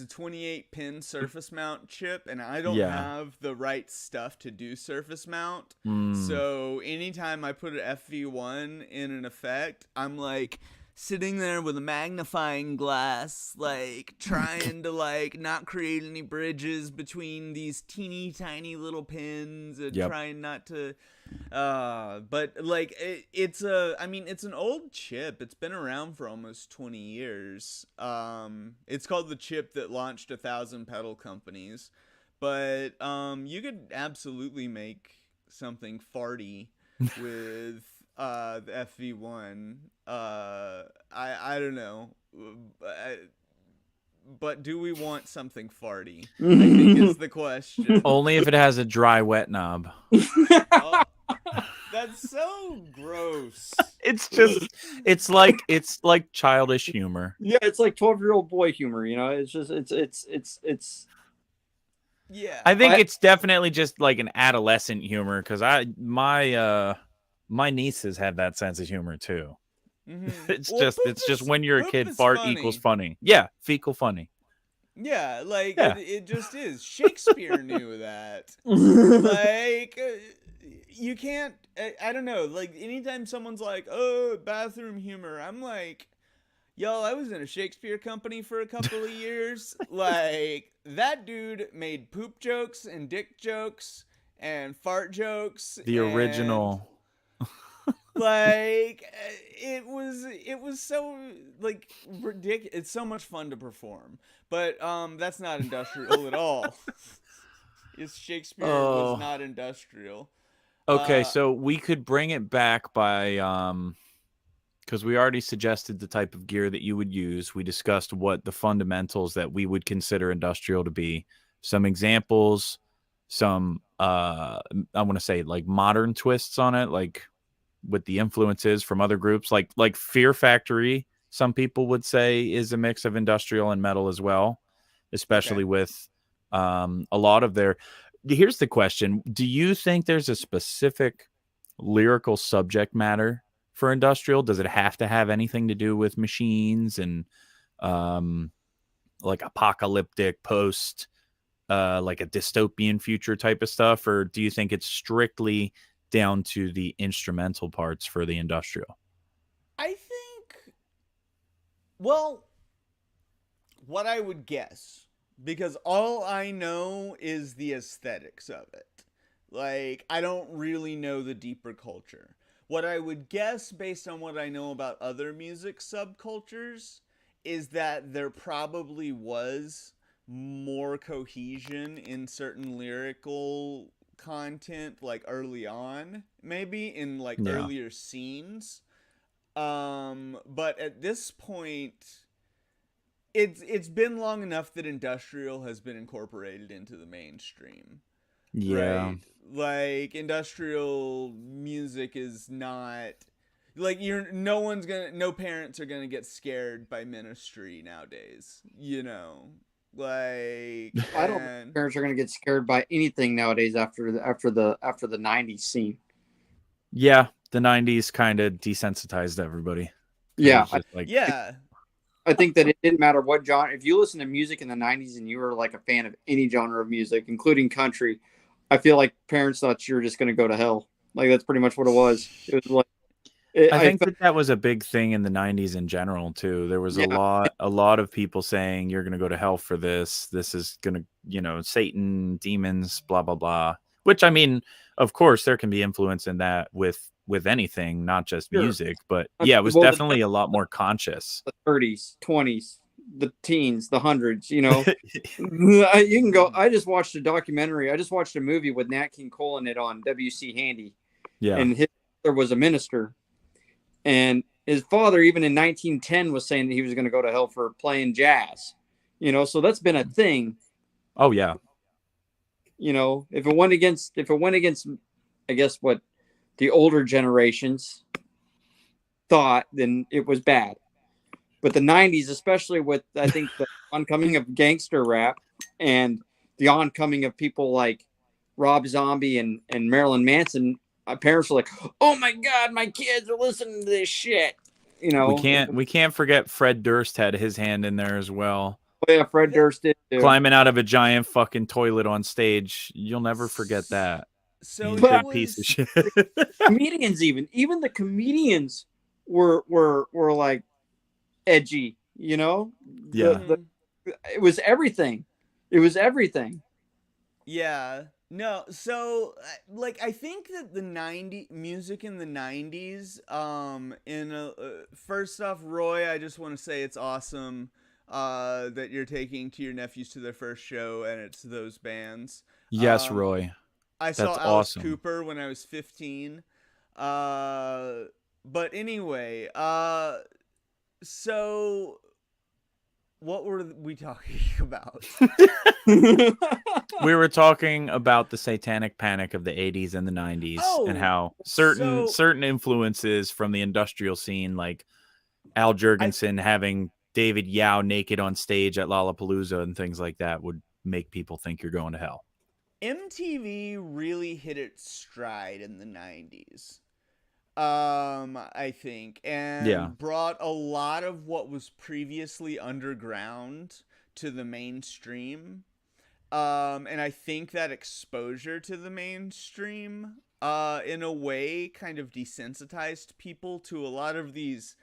a 28-pin surface mount chip, and I don't have the right stuff to do surface mount. So anytime I put an FV1 in an effect, I'm like sitting there with a magnifying glass, like trying to like not create any bridges between these teeny tiny little pins and trying not to but like it's an old chip. It's been around for almost 20 years. It's called the chip that launched 1,000 pedal companies, but you could absolutely make something farty with the FV1. I don't know, but do we want something farty? I think is the question. Only if it has a dry wet knob. Oh, that's so gross. It's like childish humor. Yeah, it's like 12-year-old boy humor. You know, it's just it's. Yeah, I think it's definitely just like an adolescent humor because my nieces have that sense of humor too. Mm-hmm. It's just when you're a kid, fart equals funny. Yeah, fecal funny. Yeah, like it just is. Shakespeare knew that. Like you can't. I don't know. Like anytime someone's like, "Oh, bathroom humor," I'm like, "Yo, I was in a Shakespeare company for a couple of years. Like that dude made poop jokes and dick jokes and fart jokes. The original." Like it was so like ridiculous. It's so much fun to perform, but that's not industrial at all. Yes, Shakespeare Oh. was not industrial. Okay, so we could bring it back by because we already suggested the type of gear that you would use. We discussed what the fundamentals that we would consider industrial to be. Some examples, some I want to say like modern twists on it, like with the influences from other groups, like Fear Factory. Some people would say is a mix of industrial and metal as well, especially with a lot of their. Here's the question: do you think there's a specific lyrical subject matter for industrial? Does it have to have anything to do with machines and like apocalyptic post, like a dystopian future type of stuff, or do you think it's strictly down to the instrumental parts for the industrial? I think, well, what I would guess, because all I know is the aesthetics of it. Like, I don't really know the deeper culture. What I would guess, based on what I know about other music subcultures, is that there probably was more cohesion in certain lyrical content, like early on, maybe in like Yeah. earlier scenes. But at this point, it's been long enough that industrial has been incorporated into the mainstream. Yeah. Right? Like industrial music is not like no parents are gonna get scared by Ministry nowadays, you know. Like I don't think parents are going to get scared by anything nowadays after the 90s scene. Yeah, the 90s kind of desensitized everybody. Yeah, yeah. I think that it didn't matter what genre. If you listen to music in the 90s and you were like a fan of any genre of music, including country, I feel like parents thought you were just going to go to hell. Like that's pretty much what it was. It was like I think that was a big thing in the 90s in general too. There was a lot of people saying you're going to go to hell for this. This is going to, Satan, demons, blah blah blah. Which I mean, of course there can be influence in that with anything, not just music, but yeah, it was definitely a lot more conscious. The 30s, 20s, the teens, the hundreds, you can go. I just watched a documentary. I just watched a movie with Nat King Cole in it on WC Handy. Yeah. And his father was a minister. And his father, even in 1910, was saying that he was going to go to hell for playing jazz. So that's been a thing. Oh yeah. If it went against, I guess what the older generations thought, then it was bad. But the 90s, especially with, I think, the oncoming of gangster rap and the oncoming of people like Rob Zombie and Marilyn Manson, my parents were like, "Oh my God, my kids are listening to this shit." We can't forget Fred Durst had his hand in there as well. Oh, yeah, Fred Durst did too. Climbing out of a giant fucking toilet on stage. You'll never forget that. So he's a big piece of shit. Comedians, even the comedians were like edgy, Yeah. It was everything. It was everything. Yeah. No, so like I think that the music in the 90s, first off, Roy, I just want to say it's awesome that you're taking to your nephews to their first show and it's those bands. Yes, Roy. I saw Alice Cooper when I was 15. But anyway, so what were we talking about? We were talking about the satanic panic of the 80s and the 90s and how certain influences from the industrial scene, like Al Jurgensen having David Yao naked on stage at Lollapalooza and things like that, would make people think you're going to hell. MTV really hit its stride in the 90s. I think, and brought a lot of what was previously underground to the mainstream. And I think that exposure to the mainstream, in a way, kind of desensitized people to a lot of these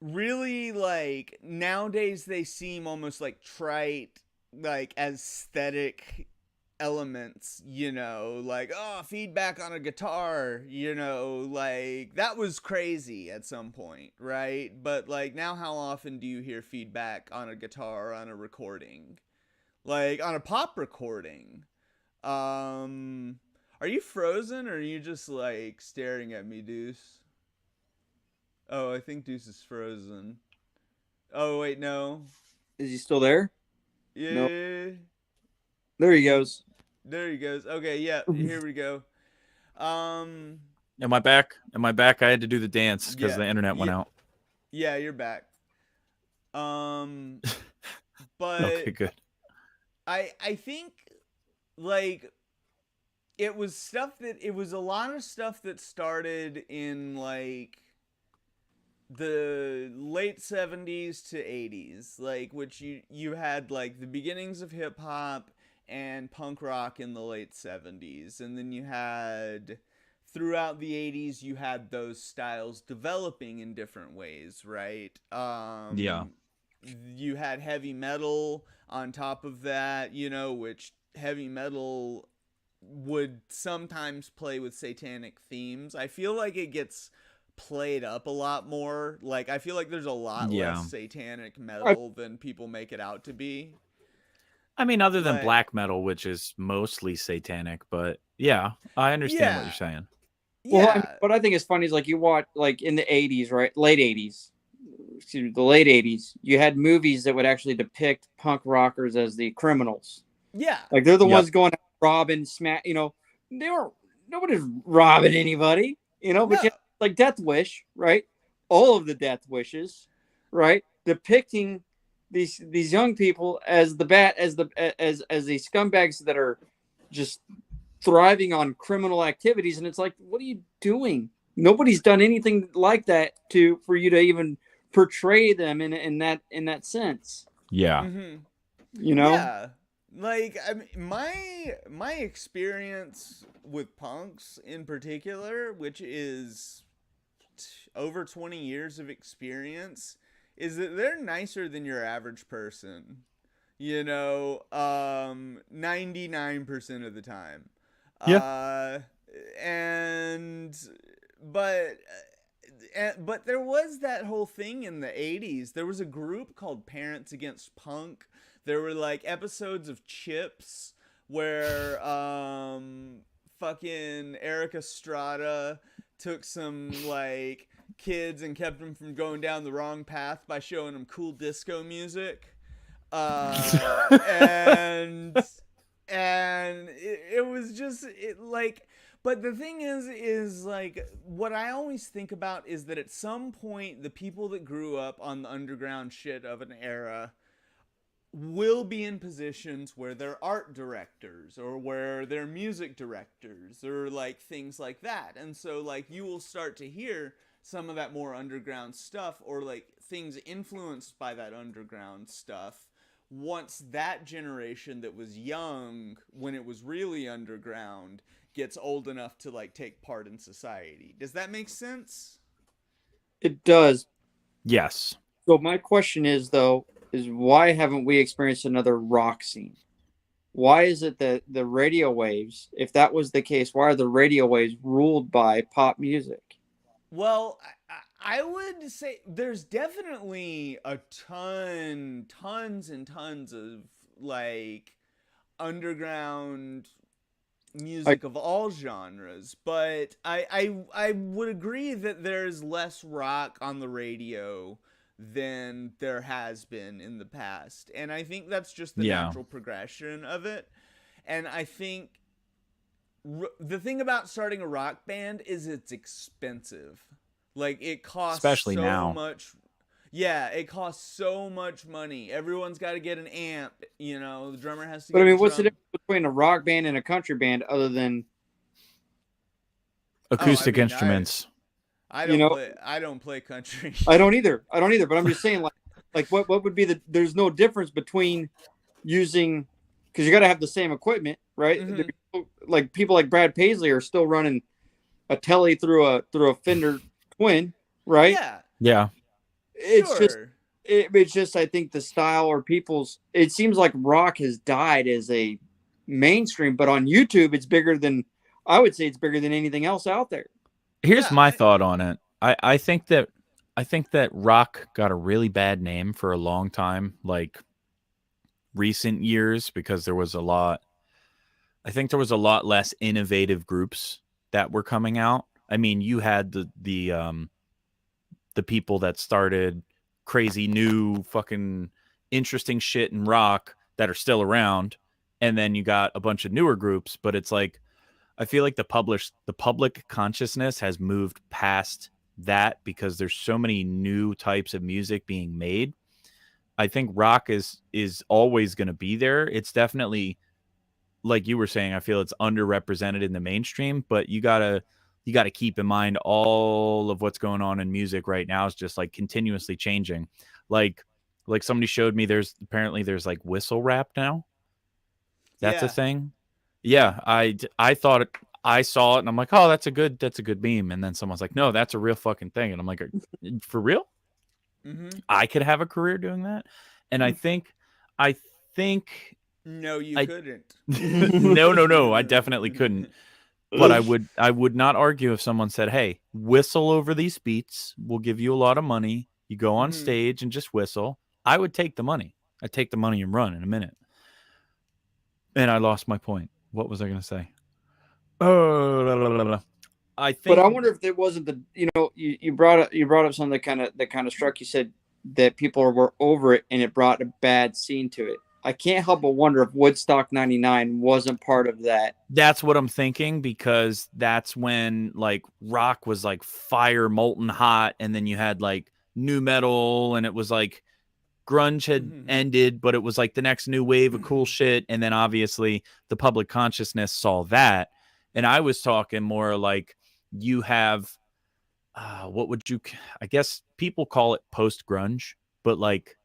really, like, nowadays they seem almost like trite, like, aesthetic elements, like, feedback on a guitar, like, that was crazy at some point, right? But, like, now how often do you hear feedback on a guitar on a recording? like on a pop recording. Are you frozen, or are you just like staring at me, Deuce? Oh, I think Deuce is frozen. Oh wait, no. Is he still there? Yeah. Nope. There he goes. There he goes. Okay, yeah, here we go. Am I back? I had to do the dance because Yeah, the internet went out. Yeah, you're back. But Okay, good. I think like it was a lot of stuff that started in like the late 70s to 80s, like which you had like the beginnings of hip hop and punk rock in the late 70s, and then you had throughout the 80s you had those styles developing in different ways, right? Yeah. You had heavy metal on top of that, which heavy metal would sometimes play with satanic themes. I feel like it gets played up a lot more. Like, I feel like there's a lot less satanic metal than people make it out to be. I mean, other than black metal, which is mostly satanic, but yeah, I understand what you're saying. Yeah. Well, what I think is funny is like you watch like in the 80s, right? The late 80s, you had movies that would actually depict punk rockers as the criminals. Yeah. Like they're the ones going out robbing, nobody's robbing anybody, but like Death Wish, right? All of the Death Wishes, right? Depicting these young people as the scumbags that are just thriving on criminal activities, and it's like, what are you doing? Nobody's done anything like that for you to even portray them in that sense. Yeah. Mm-hmm. Yeah. Like, I mean, my experience with punks in particular, which is over 20 years of experience, is that they're nicer than your average person. 99% of the time. Yeah. But there was that whole thing in the 80s. There was a group called Parents Against Punk. There were like episodes of Chips where fucking Eric Estrada took some like kids and kept them from going down the wrong path by showing them cool disco music. And it was just like, but the thing is like, what I always think about is that at some point the people that grew up on the underground shit of an era will be in positions where they're art directors or where they're music directors or like things like that. And so like you will start to hear some of that more underground stuff or like things influenced by that underground stuff once that generation that was young when it was really underground gets old enough to like take part in society. Does that make sense? It does. Yes. So my question is why haven't we experienced another rock scene? Why is it that the radio waves, if that was the case, why are the radio waves ruled by pop music? Well, I would say there's definitely tons and tons of like underground music of all genres, but I would agree that there's less rock on the radio than there has been in the past, and I think that's just the natural progression of it. And I think the thing about starting a rock band is it's expensive. Like it costs especially so now. much. Yeah, it costs so much money. Everyone's got to get an amp. The drummer has to. But I mean, what's the difference between a rock band and a country band other than acoustic instruments? I don't play country. I don't either. But I'm just saying, like what would be there's no difference between using, because you got to have the same equipment, right? Mm-hmm. Like people like Brad Paisley are still running a Telly through a Fender Twin, right? Yeah. Yeah. It's just I think the style or people's. It seems like rock has died as a mainstream, but on YouTube it's bigger than, I would say it's bigger than anything else out there. Here's my thought on it. I think that rock got a really bad name for a long time. Like recent years because there was a lot. I think there was a lot less innovative groups that were coming out. I mean, you had the people that started crazy new fucking interesting shit in rock that are still around, and then you got a bunch of newer groups. But it's like I feel like the public consciousness has moved past that because there's so many new types of music being made. I think rock is always going to be there. It's definitely, like you were saying, I feel it's underrepresented in the mainstream, but you gotta keep in mind all of what's going on in music right now is just like continuously changing. Like somebody showed me there's like whistle rap now. That's a thing. Yeah, I thought I saw it and I'm like, oh, that's a good meme. And then someone's like, no, that's a real fucking thing. And I'm like, for real? Mm-hmm. I could have a career doing that. And I think No, you couldn't. no, I definitely couldn't. But I would not argue if someone said, hey, whistle over these beats. We'll give you a lot of money. You go on stage and just whistle. I would take the money. I'd take the money and run in a minute. And I lost my point. What was I going to say? Oh, I think. But I wonder if it wasn't you brought up something that kind of struck. You said that people were over it and it brought a bad scene to it. I can't help but wonder if Woodstock 99 wasn't part of that. That's what I'm thinking, because that's when like rock was like fire molten hot, and then you had like new metal, and it was like grunge had ended, but it was like the next new wave of cool shit. And then obviously the public consciousness saw that. And I was talking more like you have, I guess people call it post grunge, but like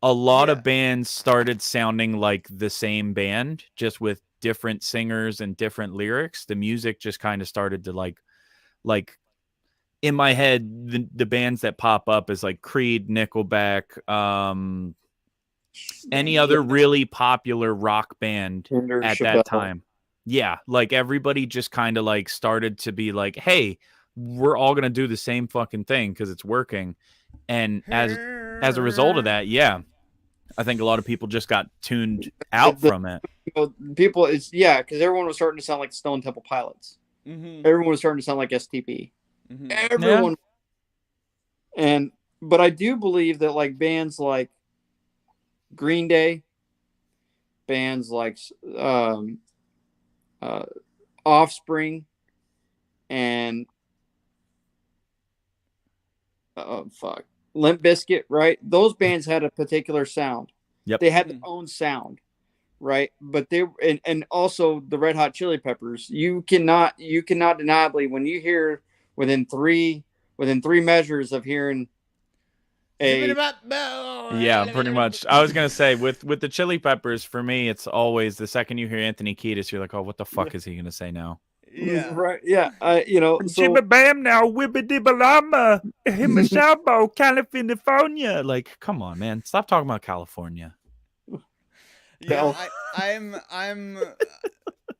a lot of bands started sounding like the same band, just with different singers and different lyrics. The music just kind of started to like in my head, the bands that pop up is like Creed, Nickelback, any other really popular rock band at that time. Yeah, like everybody just kind of like started to be like, hey, we're all going to do the same fucking thing because it's working. And as a result of that, yeah, I think a lot of people just got tuned out from it. People, because everyone was starting to sound like Stone Temple Pilots. Mm-hmm. Everyone was starting to sound like STP. Mm-hmm. Everyone. Yeah. But I do believe that like bands like Green Day, bands like Offspring, and Limp Bizkit, right? Those bands had a particular sound. Yep. They had their own sound, right? But they and also the Red Hot Chili Peppers. You cannot deniably, when you hear within three measures of hearing yeah, pretty much. I was gonna say with the Chili Peppers, for me, it's always the second you hear Anthony Kiedis, you're like, oh, what the fuck is he gonna say now? Yeah, right. Yeah, Jimmy Bam now, whippity balama, him California. Like, come on, man, stop talking about California. Yeah,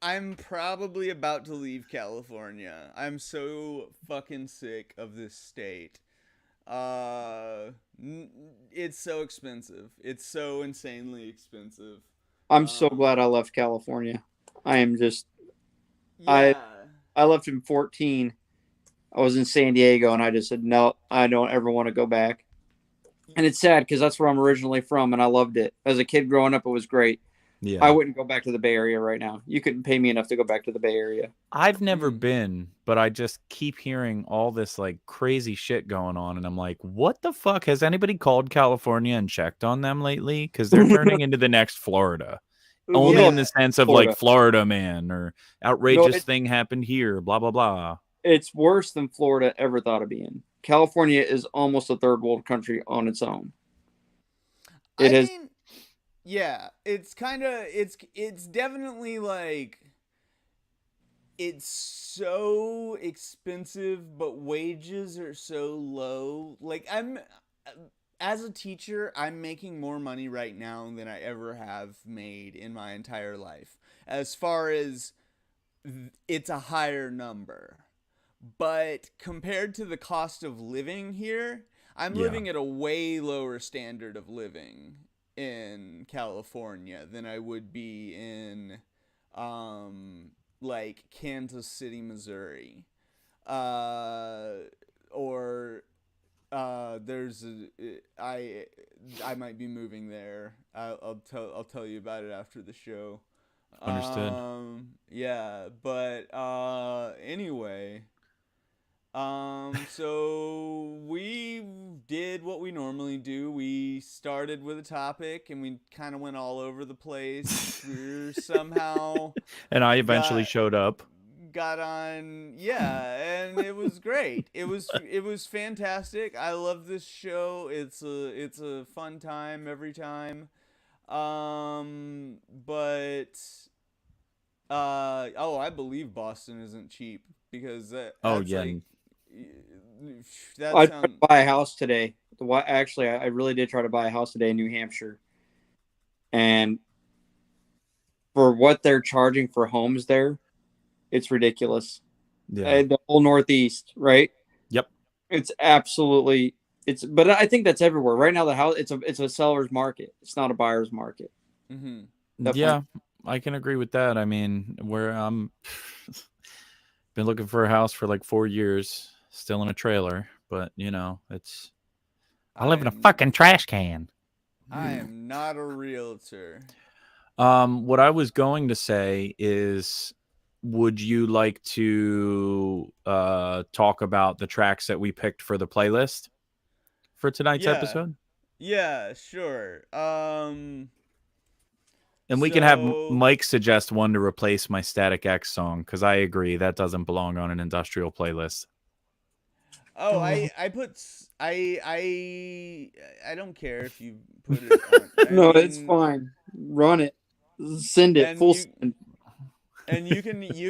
I'm probably about to leave California. I'm so fucking sick of this state. It's so expensive. It's so insanely expensive. I'm so glad I left California. I am just I left in 2014. I was in San Diego and I just said no, I don't ever want to go back. And it's sad because that's where I'm originally from and I loved it. As a kid growing up, it was great. Yeah. I wouldn't go back to the Bay Area right now. You couldn't pay me enough to go back to the Bay Area. I've never been, but I just keep hearing all this like crazy shit going on. And I'm like, what the fuck? Has anybody called California and checked on them lately? Because they're turning into the next Florida. Only in the sense of Florida. Like Florida man or outrageous thing happened here, blah, blah, blah. It's worse than Florida ever thought of being. California is almost a third world country on its own. Yeah, it's kind of, it's definitely like, it's so expensive, but wages are so low. Like, as a teacher, I'm making more money right now than I ever have made in my entire life. As far as, it's a higher number. But compared to the cost of living here, I'm living at a way lower standard of living in California than I would be in like Kansas City, Missouri. Or there's I might be moving there. I'll tell you about it after the show. Understood. Yeah, but anyway, so we did what we normally do. We started with a topic and we kind of went all over the place. We're somehow And I eventually got showed up. got on, yeah, and it was great. It was fantastic. I love this show. It's a fun time every time. But oh, I believe Boston isn't cheap because that's yeah. like that I tried sound to buy a house today. Actually, I really did try to buy a house today in New Hampshire, and for what they're charging for homes there, it's ridiculous. Yeah. The whole Northeast, right? Yep. It's absolutely but I think that's everywhere right now. The house it's a seller's market. It's not a buyer's market. mhm. Definitely. Yeah, I can agree with that. I mean, where I'm been looking for a house for like 4 years, still in a trailer, but you know, it's I live in a fucking trash can. I am not a realtor. What I was going to say is, would you like to talk about the tracks that we picked for the playlist for tonight's Yeah. episode? Yeah, sure. And we can have So- Mike suggest one to replace my Static X song, because I agree that doesn't belong on an industrial playlist. Oh, I put I don't care if you put it on. No, it's fine. Run it. Send it. And Full you- send. And you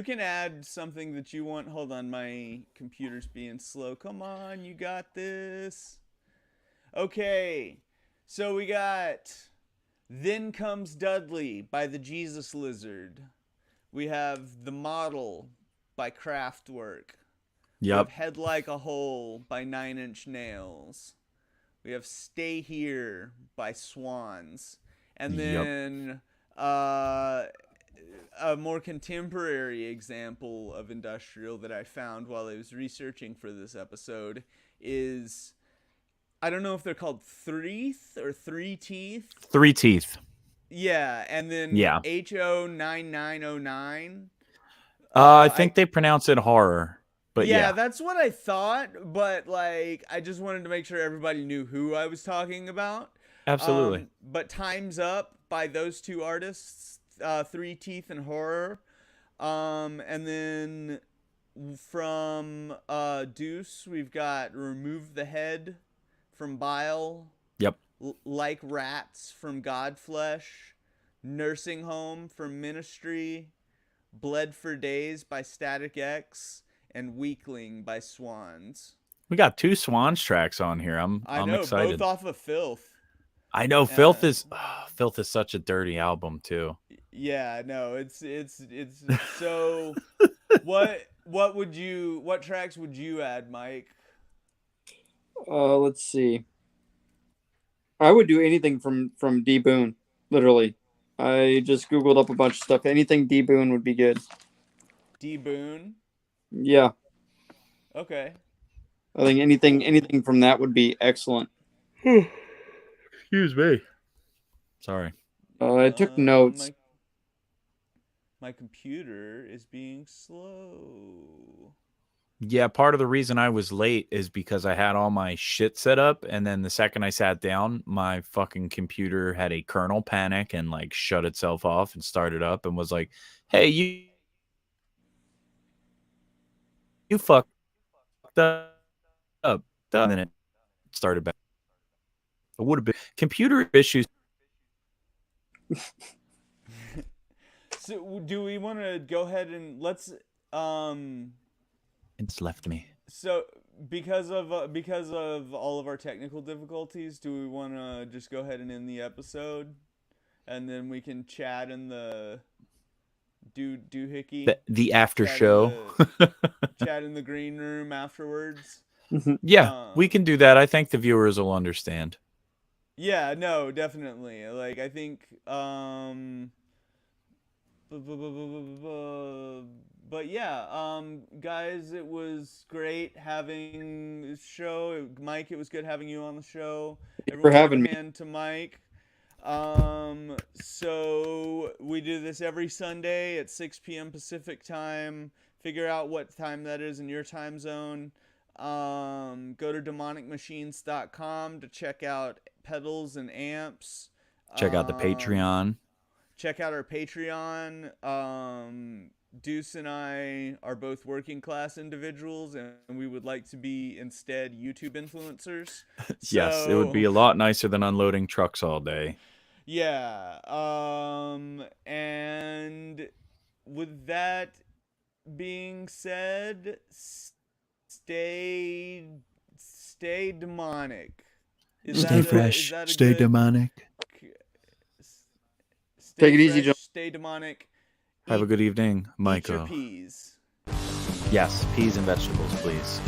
can add something that you want. Hold on, my computer's being slow. Come on, you got this. Okay. So we got Then Comes Dudley by the Jesus Lizard. We have The Model by Kraftwerk. We have Yep. Head Like a Hole by Nine Inch Nails. We have Stay Here by Swans. And Yep. then a more contemporary example of industrial that I found while I was researching for this episode is, I don't know if they're called Threeth or Three Teeth. Three Teeth. Yeah, and then Yeah. HO9909. I think they pronounce it horror, but yeah. That's what I thought, but like I just wanted to make sure everybody knew who I was talking about. Absolutely. But Time's Up by those two artists, Three Teeth and Horror. And then from Deuce, we've got Remove the Head from Bile. Yep. Like Rats from Godflesh. Nursing Home from Ministry. Bled for Days by Static X. And Weakling by Swans. We got 2 Swans tracks on here. I'm know, excited. both off of Filth. I know Filth is such a dirty album too. Yeah, no, it's so what tracks would you add, Mike? Let's see. I would do anything from D Boone. Literally, I just googled up a bunch of stuff. Anything D Boone would be good. D Boone? Yeah, Okay. I think anything from that would be excellent. Excuse me. Sorry. I took notes. My computer is being slow. Yeah, part of the reason I was late is because I had all my shit set up, and then the second I sat down, my fucking computer had a kernel panic and like shut itself off and started up and was like, "Hey, you fucked up," and then it started back. It would have been computer issues. So do we want to go ahead and let's It's left me. so because of all of our technical difficulties, do we want to just go ahead and end the episode, and then we can chat in the doohickey, The after chat in show. chat in the green room afterwards? Yeah, we can do that. I think the viewers will understand. Yeah, no, definitely. Like, I think, but yeah, guys, it was great having this show. Mike, it was good having you on the show. Thanks Everyone for give having a me. hand to Mike. So we do this every Sunday at 6 p.m. Pacific time. Figure out what time that is in your time zone. Go to demonicmachines.com to check out pedals and amps. Check out the Patreon. Check out our Patreon. Deuce and I are both working class individuals, and we would like to be instead YouTube influencers. Yes, it would be a lot nicer than unloading trucks all day. Yeah. And with that being said, stay demonic. Stay fresh. Stay demonic. Take it easy, John. Stay demonic. Have a good evening, Eat your Michael. peas. Yes, peas and vegetables, please.